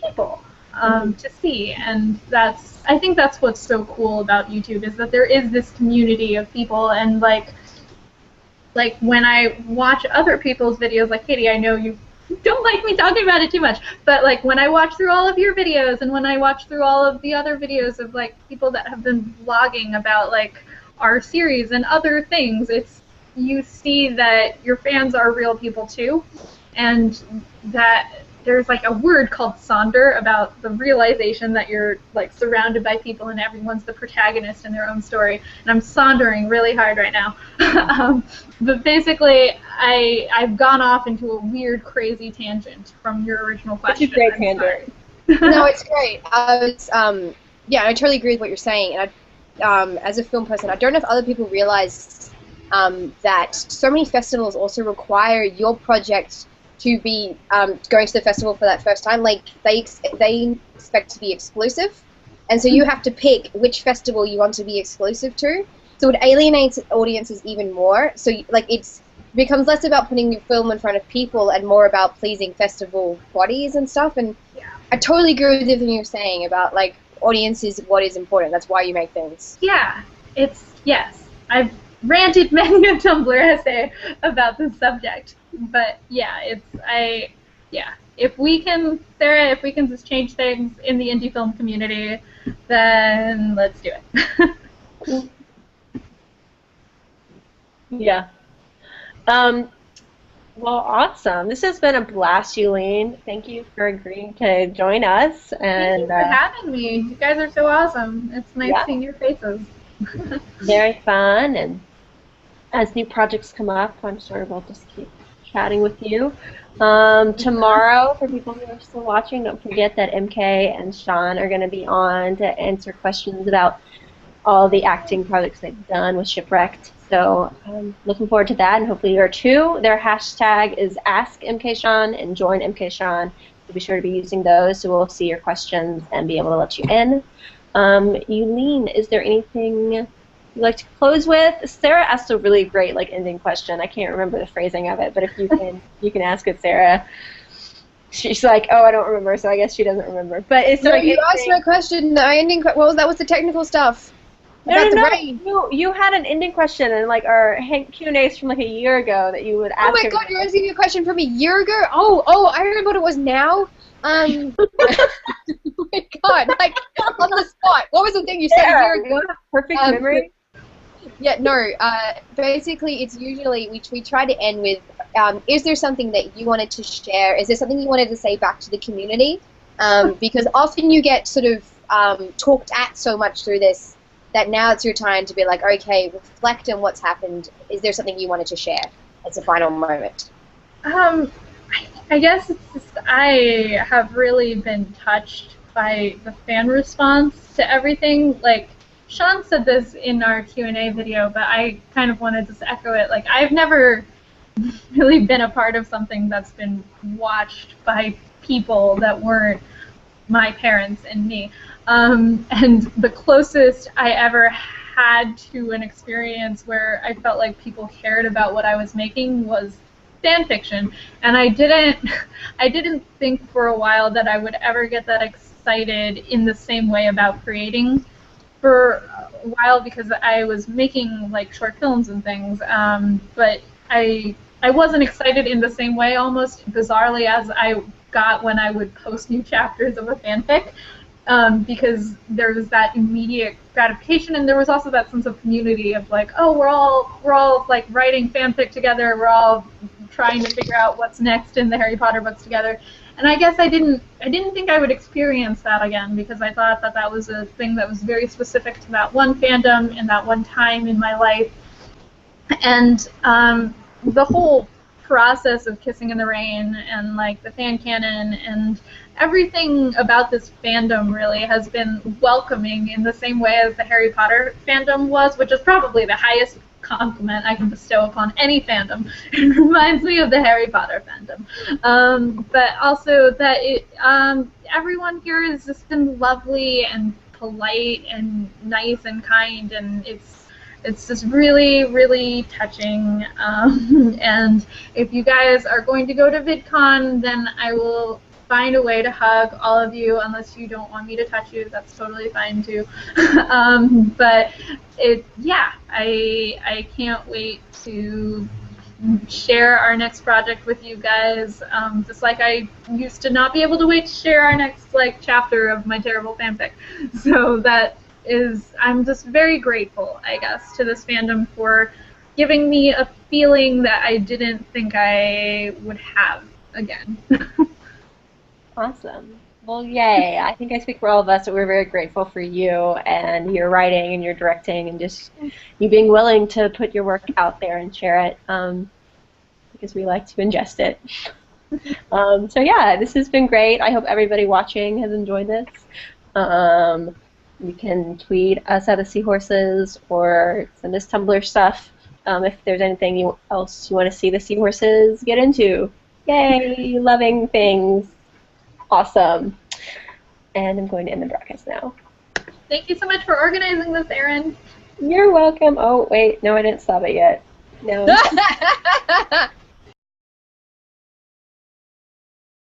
people to see, and I think that's what's so cool about YouTube is that there is this community of people, and like when I watch other people's videos, like Katie, I know you don't like me talking about it too much, but like when I watch through all of your videos and when I watch through all of the other videos of like people that have been vlogging about like our series and other things, you see that your fans are real people too, and that there's like a word called sonder about the realization that you're like surrounded by people and everyone's the protagonist in their own story, and I'm sondering really hard right now. But basically, I've gone off into a weird, crazy tangent from your original question. It's a great tangent. No, it's great. I totally agree with what you're saying, and as a film person, I don't know if other people realize that so many festivals also require your project to be going to the festival for that first time. Like they expect to be exclusive, and so you have to pick which festival you want to be exclusive to. So it alienates audiences even more. So like it becomes less about putting your film in front of people and more about pleasing festival bodies and stuff. And I totally agree with everything you're saying about like audiences. What is important? That's why you make things. Yeah, yes. I've ranted many a Tumblr essay about this subject. But if we can, Sarah, if we can just change things in the indie film community, then let's do it. Yeah. Well, awesome. This has been a blast, Yulin. Thank you for agreeing to join us. And thank you for having me. You guys are so awesome. It's nice seeing your faces. Very fun, and as new projects come up, I'm sure we'll just keep chatting with you. Tomorrow, for people who are still watching, don't forget that MK and Sean are going to be on to answer questions about all the acting projects they've done with Shipwrecked. So looking forward to that, and hopefully you are too. Their hashtag is AskMKSean and Join MKSean. So be sure to be using those so we'll see your questions and be able to let you in. Yulin, is there anything you'd like to close with? Sarah asked a really great ending question. I can't remember the phrasing of it, but if you can, you can ask it, Sarah. She's like, oh, I don't remember, so I guess she doesn't remember. But it's No, you asked my question. The ending. What was that? Was the technical stuff? No. You had an ending question and our Q&As from a year ago that you would ask. Oh my god, you're asking me a question from a year ago? Oh, I remember what it was now. Oh my god, on the spot. What was the thing you said a year ago? Perfect memory. Yeah, no. Basically, it's usually we try to end with, is there something that you wanted to share? Is there something you wanted to say back to the community? Because often you get sort of talked at so much through this that now it's your time to be like, okay, reflect on what's happened. Is there something you wanted to share as a final moment? I guess it's just, I have really been touched by the fan response to everything. Sean said this in our Q&A video, but I kind of wanted to just echo it. I've never really been a part of something that's been watched by people that weren't my parents and me. And the closest I ever had to an experience where I felt like people cared about what I was making was fan fiction. And I didn't think for a while that I would ever get that excited in the same way about creating for a while, because I was making short films and things, but I wasn't excited in the same way, almost bizarrely, as I got when I would post new chapters of a fanfic, because there was that immediate gratification, and there was also that sense of community of oh, we're all writing fanfic together, we're all trying to figure out what's next in the Harry Potter books together. And I guess I didn't think I would experience that again, because I thought that that was a thing that was very specific to that one fandom and that one time in my life. And the whole process of Kissing in the Rain and the fan canon and everything about this fandom really has been welcoming in the same way as the Harry Potter fandom was, which is probably the highest compliment I can bestow upon any fandom. It reminds me of the Harry Potter fandom. But also that everyone here has just been lovely and polite and nice and kind, and it's just really, really touching. And if you guys are going to go to VidCon, then I will find a way to hug all of you, unless you don't want me to touch you. That's totally fine too. But I can't wait to share our next project with you guys. Just like I used to not be able to wait to share our next chapter of my terrible fanfic. So I'm just very grateful, I guess, to this fandom for giving me a feeling that I didn't think I would have again. Awesome. Well, yay. I think I speak for all of us that we're very grateful for you and your writing and your directing and just you being willing to put your work out there and share it, because we like to ingest it. So yeah, this has been great. I hope everybody watching has enjoyed this. You can tweet us at the Seahorses or send us Tumblr stuff if there's anything else you want to see the Seahorses get into. Yay, loving things. Awesome. And I'm going to end the broadcast now. Thank you so much for organizing this, Erin. You're welcome. Oh, wait. No, I didn't stop it yet. No.